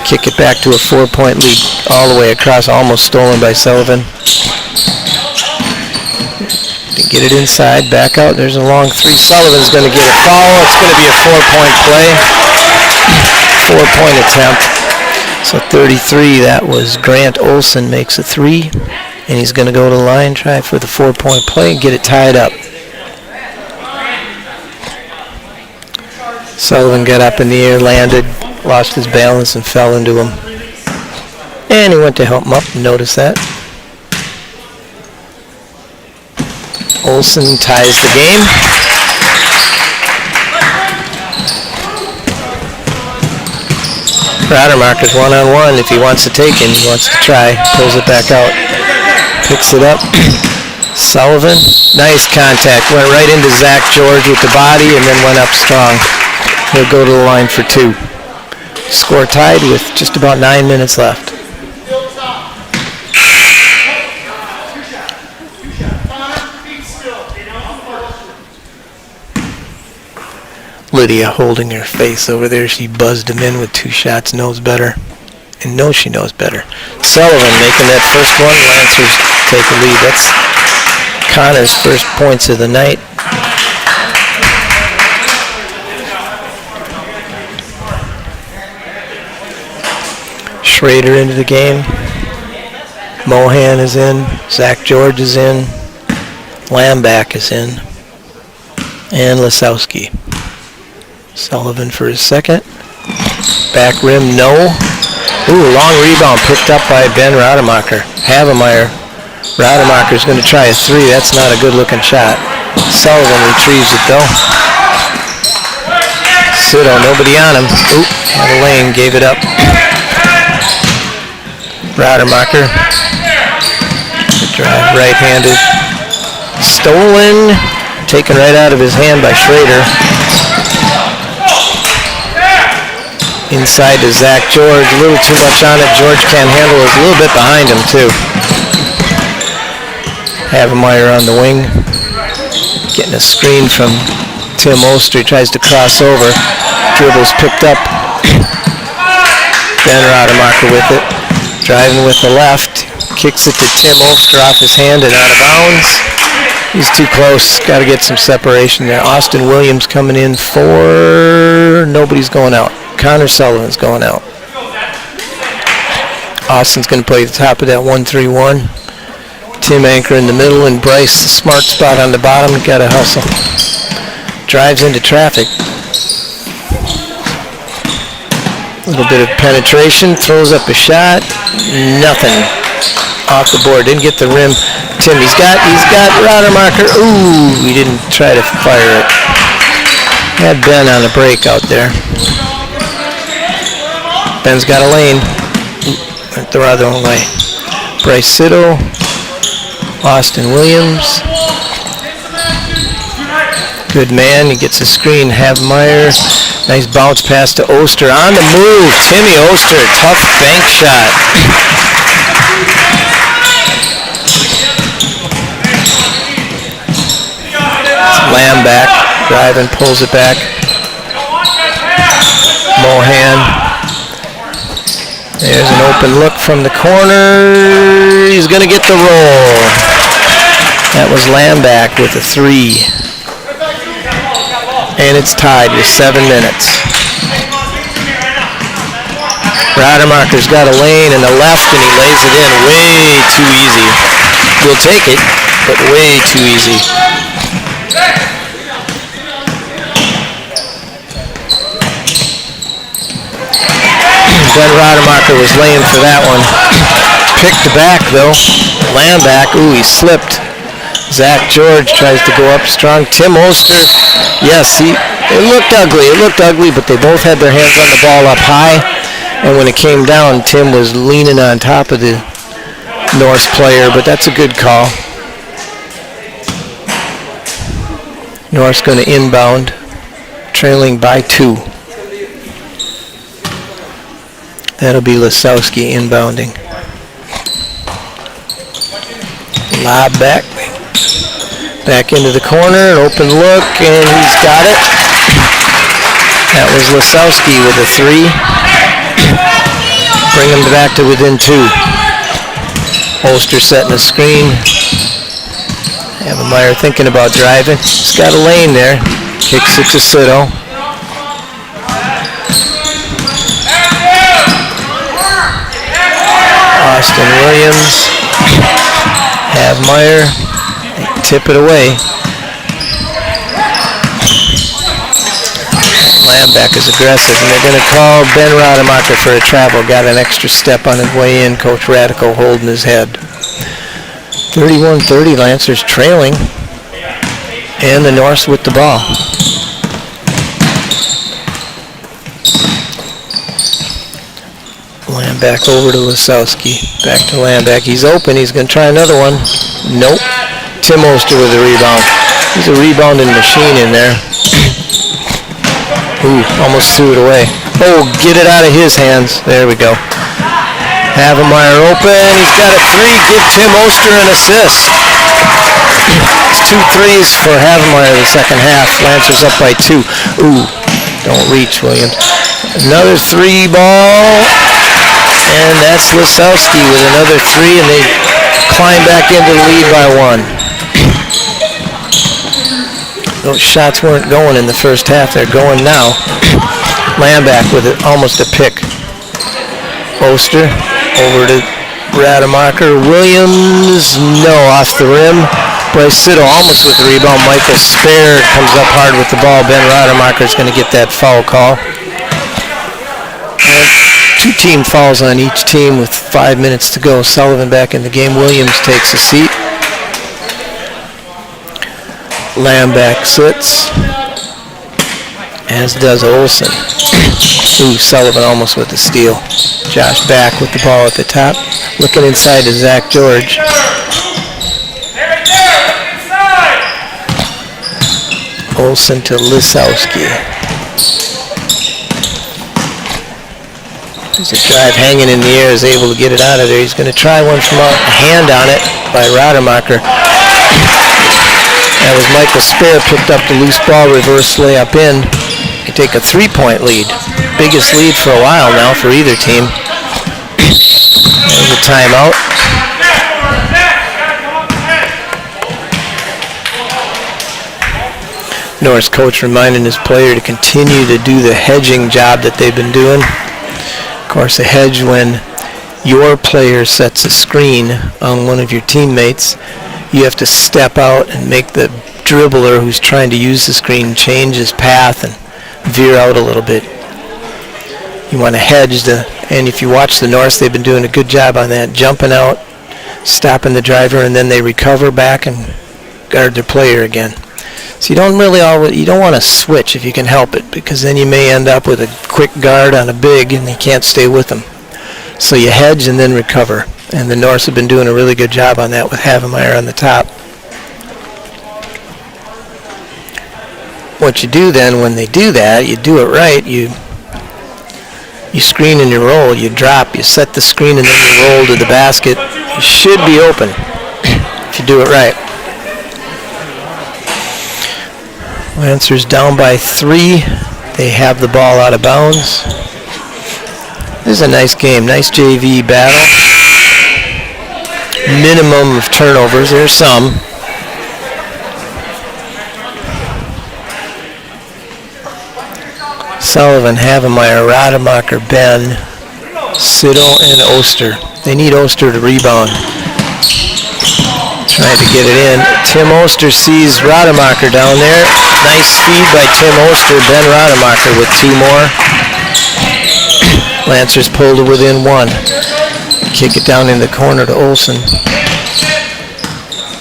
Kick it back to a 4-point lead all the way across. Almost stolen by Sullivan. Get it inside. Back out. There's a long 3. Sullivan's going to get a foul. It's going to be a 4-point play. 4-point attempt. So 33, that was Grant Olson makes a 3. And he's going to go to the line, try for the 4-point play, and get it tied up. Sullivan got up in the air, landed, lost his balance, and fell into him. And he went to help him up. Notice that. Olson ties the game. Rademacher's one-on-one. If he wants to take him, he wants to try. Pulls it back out. Picks it up. Sullivan. Nice contact. Went right into Zach George with the body and then went up strong. He'll go to the line for 2. Score tied with just about 9 minutes left. Lydia holding her face over there. She buzzed him in with 2 shots. Knows better. And knows she knows better. Sullivan making that first one. Lancers take a lead. That's Connor's first points of the night. Schrader into the game. Mohan is in. Zach George is in. Lamback is in. And Lasowski. Sullivan for his second. Back rim, no. Ooh, long rebound picked up by Ben Rademacher. Havemeyer. Rademacher's going to try a three. That's not a good-looking shot. Sullivan retrieves it, though. Sido, nobody on him. Ooh, had a lane, gave it up. Rademacher. Drive right-handed. Stolen. Taken right out of his hand by Schrader. Inside to Zach George. A little too much on it. George can't handle it. A little bit behind him, too. Havemeyer on the wing. Getting a screen from Tim Oster. He tries to cross over. Dribbles picked up. Ben Rademacher with it. Driving with the left. Kicks it to Tim Oster off his hand and out of bounds. He's too close. Got to get some separation there. Austin Williams coming in for... Nobody's going out. Connor Sullivan's going out. Austin's going to play the top of that 1-3-1. Tim Anchor in the middle and Bryce, the smart spot on the bottom. Got to hustle. Drives into traffic. A little bit of penetration. Throws up a shot. Nothing. Off the board. Didn't get the rim. Tim, he's got Rademacher. Ooh, he didn't try to fire it. Had Ben on a break out there. Ben's got a lane. Went the other way. Bryce Sido. Austin Williams. Good man. He gets a screen. Havemeyer. Nice bounce pass to Oster. On the move. Timmy Oster. Tough bank shot. Lamb back. Driving. Pulls it back. Mohan. There's an open look from the corner. He's going to get the roll. That was Lamback with a three. And it's tied with 7 minutes. Rademacher's got a lane in the left, and he lays it in way too easy. We'll take it, but way too easy. Ben Rademacher was laying for that one. Picked back, though. Lamback, ooh, he slipped. Zach George tries to go up strong. Tim Oster, yes, it looked ugly, but they both had their hands on the ball up high. And when it came down, Tim was leaning on top of the Norse player, but that's a good call. Norse going to inbound, trailing by 2. That'll be Lasowski inbounding. Lob back. Back into the corner, an open look, and he's got it. That was Lasowski with a 3. Bring him back to within 2. Oster setting a screen. Havemeyer thinking about driving. He's got a lane there. Kicks it to Sido. Austin Williams, Havemeyer, they tip it away. Lamback is aggressive, and they're going to call Ben Rademacher for a travel. Got an extra step on his way in. Coach Radical holding his head. 31-30, Lancers trailing, and the Norse with the ball. Lamback over to Lasowski. Back to Lamback. He's open. He's going to try another one. Nope. Tim Oster with a rebound. He's a rebounding machine in there. Ooh, almost threw it away. Oh, get it out of his hands. There we go. Havemeyer open. He's got a 3. Give Tim Oster an assist. It's 2 threes for Havemeyer the second half. Lancers up by 2. Ooh, don't reach, Williams. Another 3 ball. And that's Lasowski with another 3, and they climb back into the lead by 1. Those shots weren't going in the first half. They're going now. Lamback with it, almost a pick. Oster over to Rademacher. Williams, no, off the rim. Bryce Siddle almost with the rebound. Michael Spare comes up hard with the ball. Ben Rademacher is going to get that foul call. And 2 team fouls on each team with 5 minutes to go. Sullivan back in the game. Williams takes a seat. Lamb back sits, as does Olsen. Ooh, Sullivan almost with the steal. Josh back with the ball at the top. Looking inside to Zach George. Olsen to Lisowski. There's a drive hanging in the air, is able to get it out of there. He's going to try one from out, a hand on it by Rademacher. That was Michael Spare, picked up the loose ball, reverse layup in. They take a 3-point lead. Biggest lead for a while now for either team. There's a timeout. Norse coach reminding his player to continue to do the hedging job that they've been doing. Of course, a hedge when your player sets a screen on one of your teammates, you have to step out and make the dribbler who's trying to use the screen change his path and veer out a little bit. You want to hedge and if you watch the Norse, they've been doing a good job on that, jumping out, stopping the driver, and then they recover back and guard their player again. So you don't want to switch if you can help it, because then you may end up with a quick guard on a big and you can't stay with them. So you hedge and then recover. And the Norse have been doing a really good job on that with Havemeyer on the top. What you do then when they do that, you do it right. You screen and you roll. You drop. You set the screen and then you roll to the basket. You should be open if you do it right. Lancers down by 3. They have the ball out of bounds. This is a nice game. Nice JV battle. Minimum of turnovers. There's some. Sullivan, Havemeyer, Rademacher, Ben, Siddle, and Oster. They need Oster to rebound. Trying to get it in. Tim Oster sees Rademacher down there. Nice feed by Tim Oster. Ben Rademacher with 2 more. Lancers pulled to within 1. Kick it down in the corner to Olsen.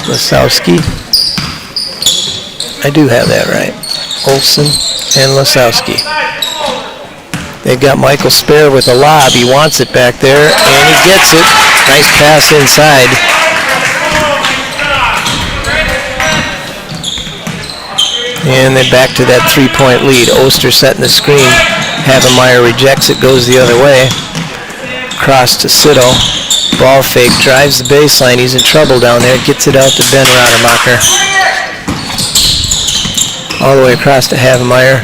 Lisowski. I do have that right. Olsen and Lisowski. They've got Michael Spare with a lob. He wants it back there, and he gets it. Nice pass inside. And then back to that 3-point lead. Oster setting the screen. Havemeyer rejects it, goes the other way. Cross to Siddle. Ball fake, drives the baseline. He's in trouble down there. Gets it out to Ben Rademacher. All the way across to Havemeyer.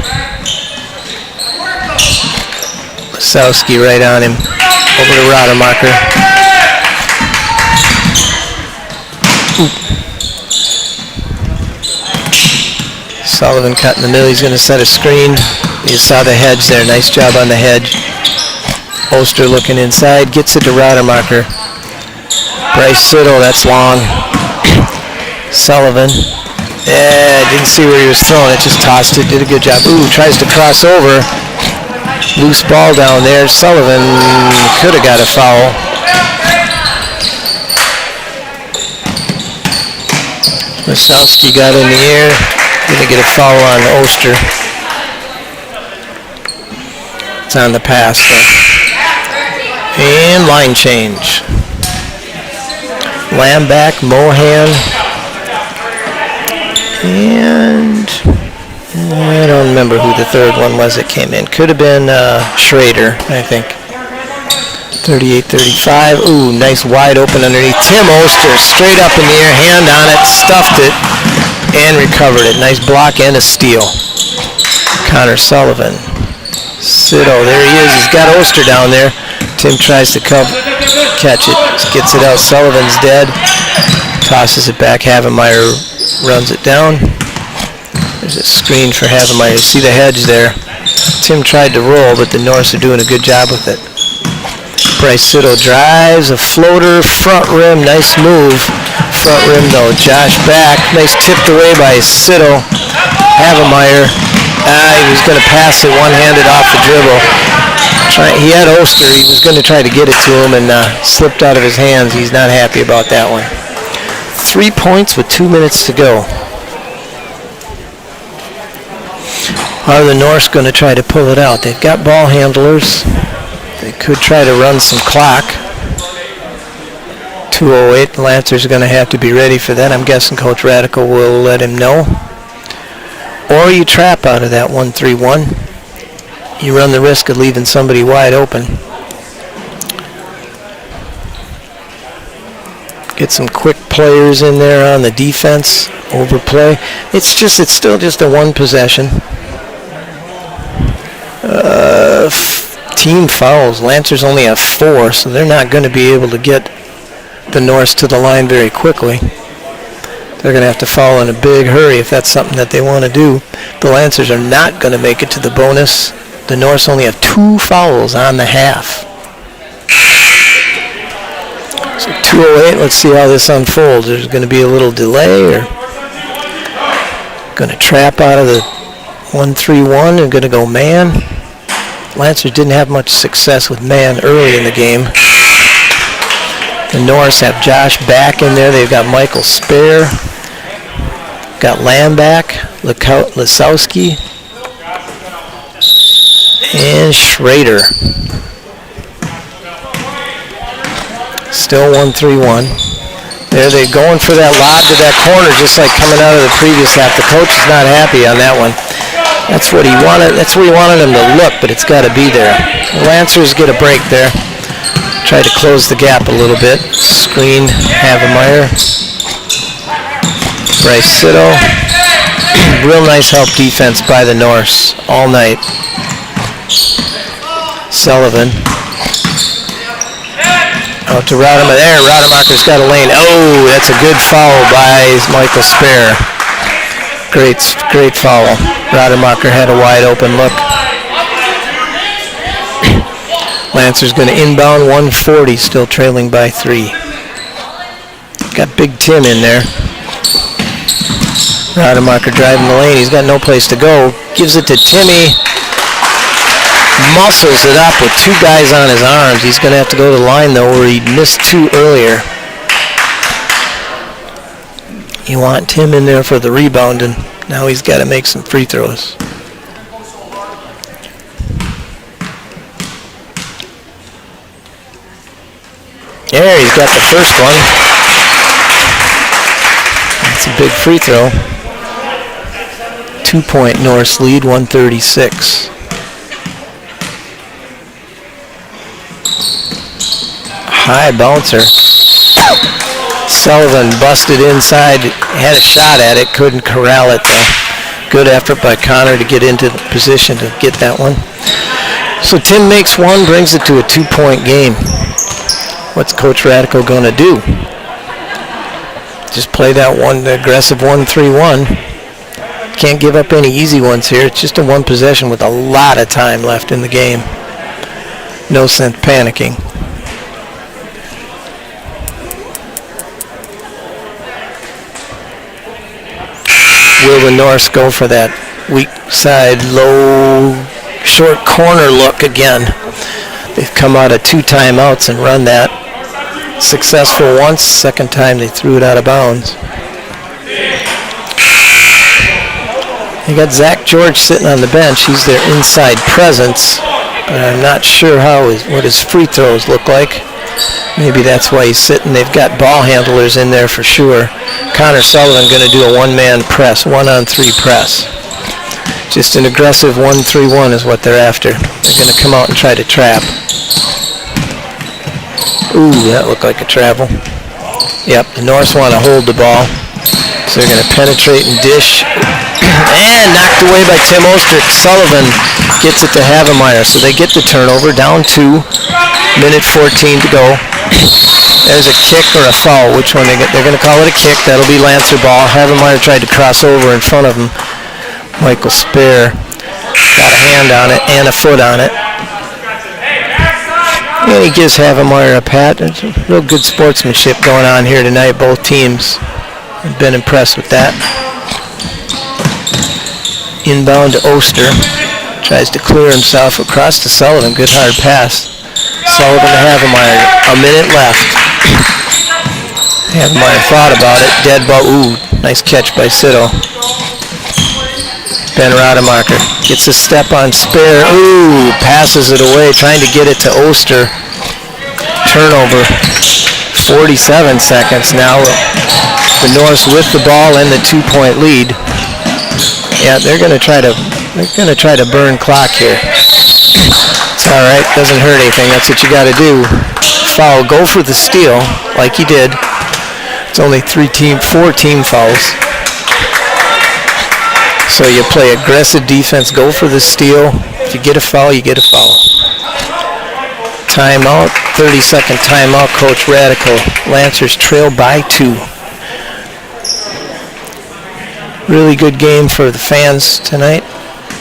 Lisowski right on him. Over to Rademacher. Sullivan cut in the middle. He's going to set a screen. You saw the hedge there. Nice job on the hedge. Oster looking inside. Gets it to Rademacher. Bryce Siddle. That's long. Sullivan. Yeah, didn't see where he was throwing it. Just tossed it. Did a good job. Ooh, tries to cross over. Loose ball down there. Sullivan could have got a foul. Lisowski got in the air. Going to get a foul on Oster. It's on the pass, though. And line change. Lamb back, Mohan. And I don't remember who the third one was that came in. Could have been Schrader, I think. 38-35. Ooh, nice wide open underneath. Tim Oster straight up in the air, hand on it, stuffed it, and recovered it. Nice block and a steal. Connor Sullivan. Siddle, there he is. He's got Oster down there. Tim tries to catch it. Gets it out. Sullivan's dead. Tosses it back. Havemeyer runs it down. There's a screen for Havemeyer. You see the hedge there. Tim tried to roll, but the Norse are doing a good job with it. Bryce Siddle drives a floater, front rim, nice move. front rim though. Josh back. Nice tipped away by Sitto. Havemeyer. He was going to pass it one-handed off the dribble. He had Oster. He was going to try to get it to him and slipped out of his hands. He's not happy about that one. 3 points with 2 minutes to go. Are the Norse going to try to pull it out? They've got ball handlers. They could try to run some clock. 2:08. The Lancers are going to have to be ready for that. I'm guessing Coach Radical will let him know. Or you trap out of that 1-3-1. You run the risk of leaving somebody wide open. Get some quick players in there on the defense. Overplay. It's still just a one possession. Team fouls. Lancers only have 4, so they're not going to be able to get the Norse to the line very quickly. They're going to have to foul in a big hurry if that's something that they want to do. The Lancers are not going to make it to the bonus. The Norse only have 2 fouls on the half. So 2:08, let's see how this unfolds. There's going to be a little delay, or going to trap out of the 1-3-1 and going to go man. Lancers didn't have much success with man early in the game. The Norse have Josh back in there. They've got Michael Spare. Got Lamb back. Lisowski. And Schrader. Still 1-3-1. There they're going for that lob to that corner, just like coming out of the previous half. The coach is not happy on that one. That's what he wanted. That's where he wanted him to look, but it's got to be there. The Lancers get a break there. Try to close the gap a little bit. Screen, Havemeyer. Bryce Sitto. Real nice help defense by the Norse all night. Sullivan. Out to Rademacher. There, Rademacher's got a lane. Oh, that's a good foul by Michael Spare. Great foul. Rademacher had a wide open look. Lancers going to inbound 140, still trailing by 3. Got Big Tim in there. Rademacher driving the lane. He's got no place to go. Gives it to Timmy. Muscles it up with 2 guys on his arms. He's going to have to go to the line, though, where he missed 2 earlier. You want Tim in there for the rebound, and now he's got to make some free throws. There, he's got the first one. That's a big free throw. 2-point Norse lead, 136. High bouncer. Sullivan busted inside, had a shot at it, couldn't corral it though. Good effort by Connor to get into the position to get that one. So Tim makes 1, brings it to a 2-point game. What's Coach Radical going to do? Just play that one, the aggressive 1-3-1. Can't give up any easy ones here. It's just a 1 possession with a lot of time left in the game. No sense panicking. Will the Norse go for that weak side, low, short corner look again? They've come out of 2 timeouts and run that. Successful once, second time they threw it out of bounds. You got Zach George sitting on the bench. He's their inside presence. I'm not sure what his free throws look like. Maybe that's why he's sitting. They've got ball handlers in there for sure. Connor Sullivan going to do a 1-man press, 1-on-3 press. Just an aggressive 1-3-1 is what they're after. They're going to come out and try to trap. Ooh, that looked like a travel. Yep, the Norse want to hold the ball. So they're going to penetrate and dish. And knocked away by Tim Ostrick. Sullivan gets it to Havemeyer. So they get the turnover, down 2. Minute 14 to go. There's a kick or a foul. Which one? They're going to call it a kick. That'll be Lancer ball. Havemeyer tried to cross over in front of him. Michael Spare got a hand on it and a foot on it. And he gives Havemeyer a pat. There's a real good sportsmanship going on here tonight. Both teams have been impressed with that. Inbound to Oster. Tries to clear himself across to Sullivan. Good hard pass. Sullivan to Havemeyer. A minute left. Havemeyer thought about it. Dead ball. Ooh, nice catch by Sitto. Ben Rademacher gets a step on Spare. Ooh, passes it away, trying to get it to Oster. Turnover. 47 seconds now. The Norse with the ball and the 2-point lead. Yeah, they're going to try to burn clock here. It's all right. Doesn't hurt anything. That's what you got to do. Foul. Go for the steal, like he did. It's only 4 team fouls. So you play aggressive defense. Go for the steal. If you get a foul, you get a foul. Timeout. 30-second timeout. Coach Radical. Lancers trail by 2. Really good game for the fans tonight.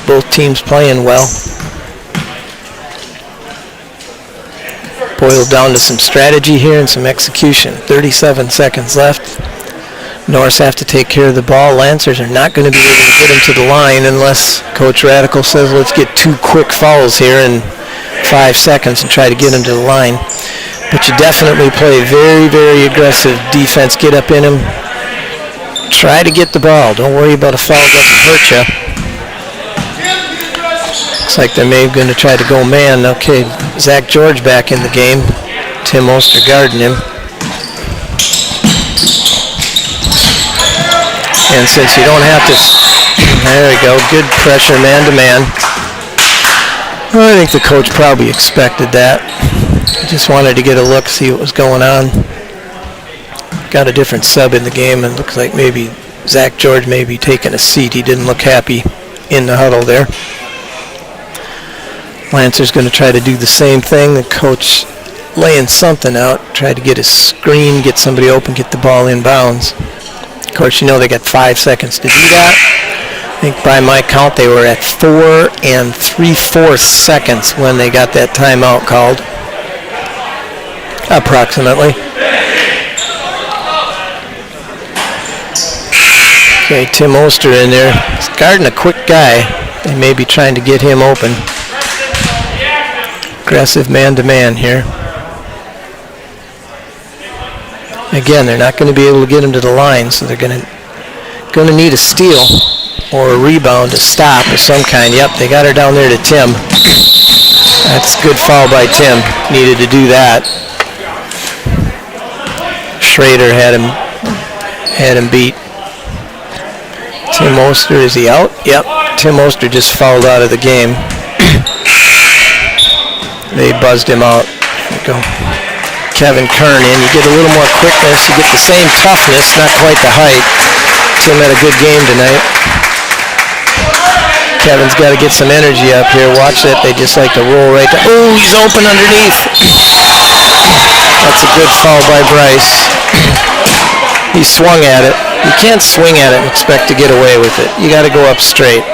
Both teams playing well. Boiled down to some strategy here and some execution. 37 seconds left. Norse have to take care of the ball. Lancers are not going to be able to get them to the line unless Coach Radical says, let's get 2 quick fouls here in 5 seconds and try to get them to the line. But you definitely play very, very aggressive defense. Get up in them. Try to get the ball. Don't worry about a foul. It doesn't hurt you. Looks like they're maybe going to try to go man. Okay, Zach George back in the game. Tim Oster guarding him. And since you don't have to... There we go. Good pressure, man-to-man. I think the coach probably expected that. Just wanted to get a look, see what was going on. Got a different sub in the game, and looks like maybe Zach George may be taking a seat. He didn't look happy in the huddle there. Lancer's going to try to do the same thing. The coach laying something out, try to get a screen, get somebody open, get the ball in bounds. Of course, you know they got 5 seconds to do that. I think by my count they were at 4 3/4 seconds when they got that timeout called. Approximately. Okay, Tim Oster in there. He's guarding a quick guy. They may be trying to get him open. Aggressive man-to-man here. Again, they're not going to be able to get him to the line, so they're going to need a steal or a rebound, a stop of some kind. Yep, they got her down there to Tim. That's a good foul by Tim. Needed to do that. Schrader had him beat. Tim Oster, is he out? Yep, Tim Oster just fouled out of the game. They buzzed him out. There we go. Kevin Kern in. You get a little more quickness. You get the same toughness, not quite the height. Tim had a good game tonight. Kevin's got to get some energy up here. Watch it. They just like to roll right down. Oh, he's open underneath. That's a good foul by Bryce. He swung at it. You can't swing at it and expect to get away with it. You got to go up straight.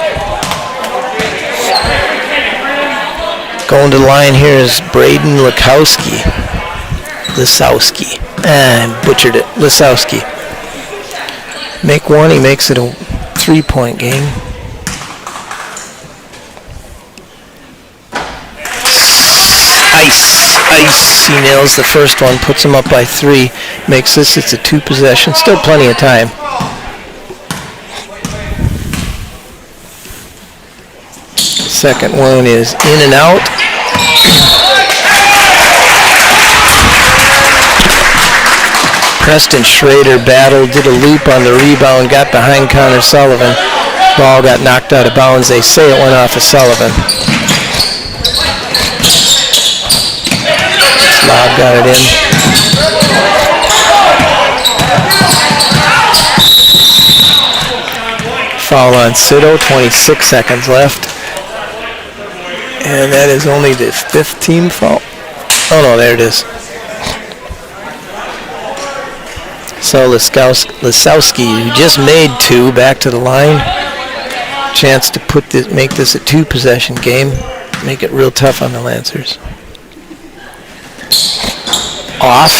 Going to the line here is Braden Lisowski. I butchered it. Lisowski. Make one, he makes it a 3-point game. Ice. He nails the first one, puts him up by 3. Makes this, it's a 2 possession. Still plenty of time. Second one is in and out. Preston Schrader battled, did a loop on the rebound, got behind Connor Sullivan. Ball got knocked out of bounds. They say it went off of Sullivan. Lob got it in. Foul on Sitto, 26 seconds left. And that is only the 5th team foul. Oh no, there it is. So Lisowski, who just made 2, back to the line. Chance to make this a 2 possession game. Make it real tough on the Lancers. off.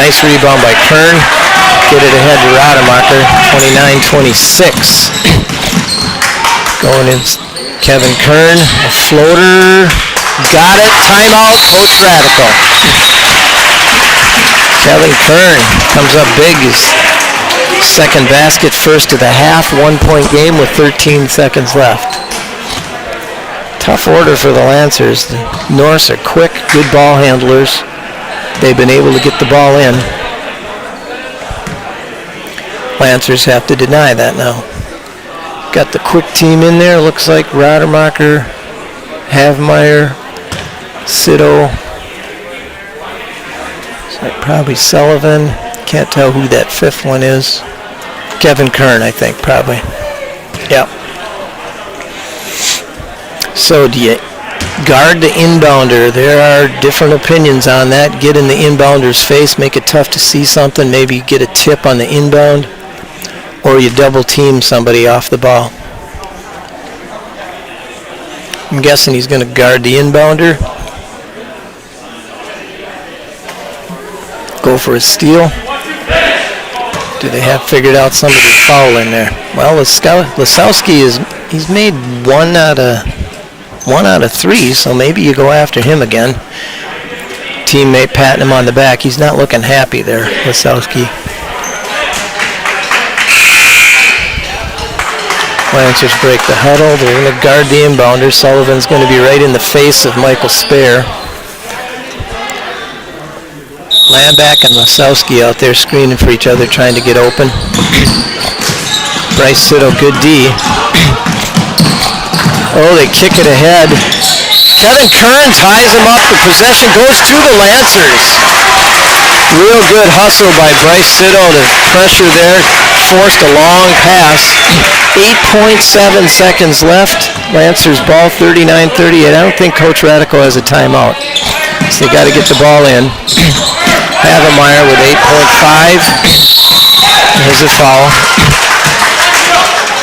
Nice rebound by Kern. Get it ahead to Rademacher, 29-26. Going in Kevin Kern, a floater. Got it. Timeout, Coach Radical. Kevin Kern comes up big. His second basket, first of the half. 1-point game with 13 seconds left. Tough order for the Lancers. The Norse are quick, good ball handlers. They've been able to get the ball in. Lancers have to deny that now. Got the quick team in there. Looks like Rademacher, Havemeyer, Sito. Looks like probably Sullivan. Can't tell who that fifth one is. Kevin Kern, I think, probably. Yep. So do you guard the inbounder? There are different opinions on that. Get in the inbounder's face, make it tough to see something, maybe get a tip on the inbound, or you double team somebody off the ball. I'm guessing he's going to guard the inbounder. Go for a steal. Do they have figured out somebody's foul in there? Well, Lasowski he's made one out of three, so maybe you go after him again. Teammate patting him on the back. He's not looking happy there, Lasowski. Lancers break the huddle. They're going to guard the inbounder. Sullivan's going to be right in the face of Michael Spare. Lamback and Lasowski out there screening for each other, trying to get open. Bryce Sito, good D. Oh, they kick it ahead. Kevin Kern ties him up. The possession goes to the Lancers. Real good hustle by Bryce Sito to pressure there. Forced a long pass. 8.7 seconds left. Lancers ball 39-38. I don't think Coach Radical has a timeout. So they got to get the ball in. Havemeyer with 8.5. There's a foul.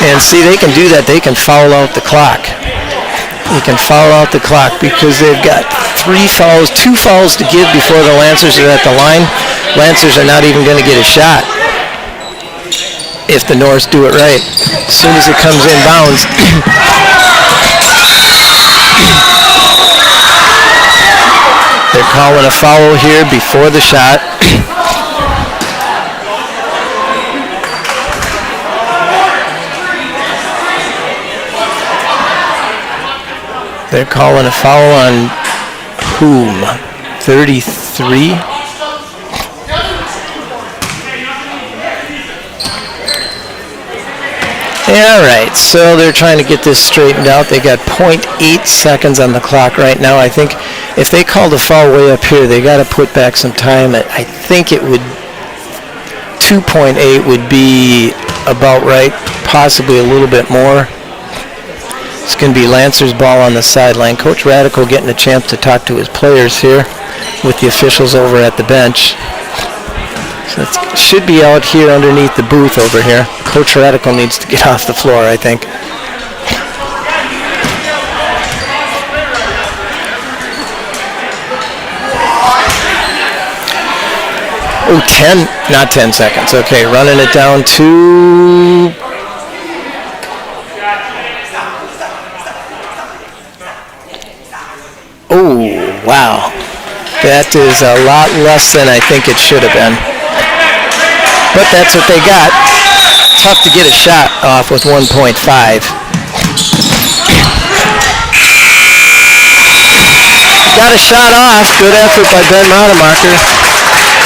And see, they can do that. They can foul out the clock. They can foul out the clock because they've got 2 fouls to give before the Lancers are at the line. Lancers are not even going to get a shot if the Norse do it right. As soon as it comes in bounds, they're calling a foul here before the shot. They're calling a foul on whom? 33? All right, so they're trying to get this straightened out. They got 0.8 seconds on the clock right now. I think if they called a foul way up here, they got to put back some time. I think it would, 2.8 would be about right, possibly a little bit more. It's going to be Lancers ball on the sideline. Coach Radical getting a chance to talk to his players here with the officials over at the bench. So it should be out here underneath the booth over here. Coach Radical needs to get off the floor, I think. Oh, 10 seconds. Okay, running it down to... Oh, wow. That is a lot less than I think it should have been. But that's what they got. Tough to get a shot off with 1.5. Got a shot off. Good effort by Ben Rademacher.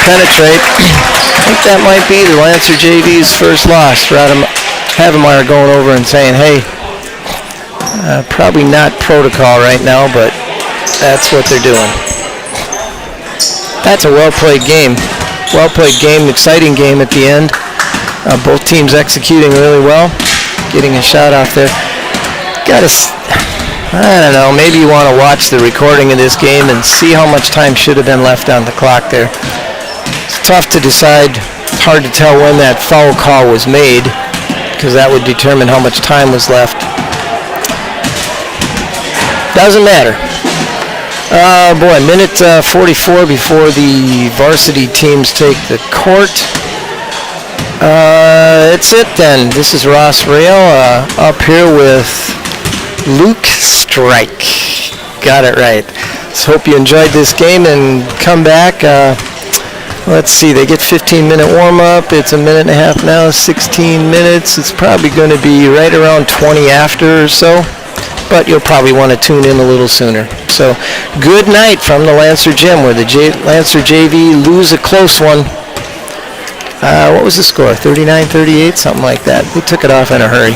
Penetrate. I think that might be the Lancer JV's first loss. Havemeyer going over and saying, hey, probably not protocol right now, but that's what they're doing. That's a well-played game. Well-played game, exciting game at the end. Both teams executing really well. Getting a shot off there. I don't know, maybe you want to watch the recording of this game and see how much time should have been left on the clock there. It's tough to decide. It's hard to tell when that foul call was made because that would determine how much time was left. Doesn't matter. Boy, minute 44 before the varsity teams take the court. It's it then. This is Ross Rail up here with Luke Strike. Got it right. So hope you enjoyed this game and come back. Let's see, they get 15-minute warm-up. It's a minute and a half now, 16 minutes. It's probably going to be right around 20 after or so, but you'll probably want to tune in a little sooner. So good night from the Lancer Gym, where the Lancer JV lose a close one. What was the score? 39-38, something like that. They took it off in a hurry.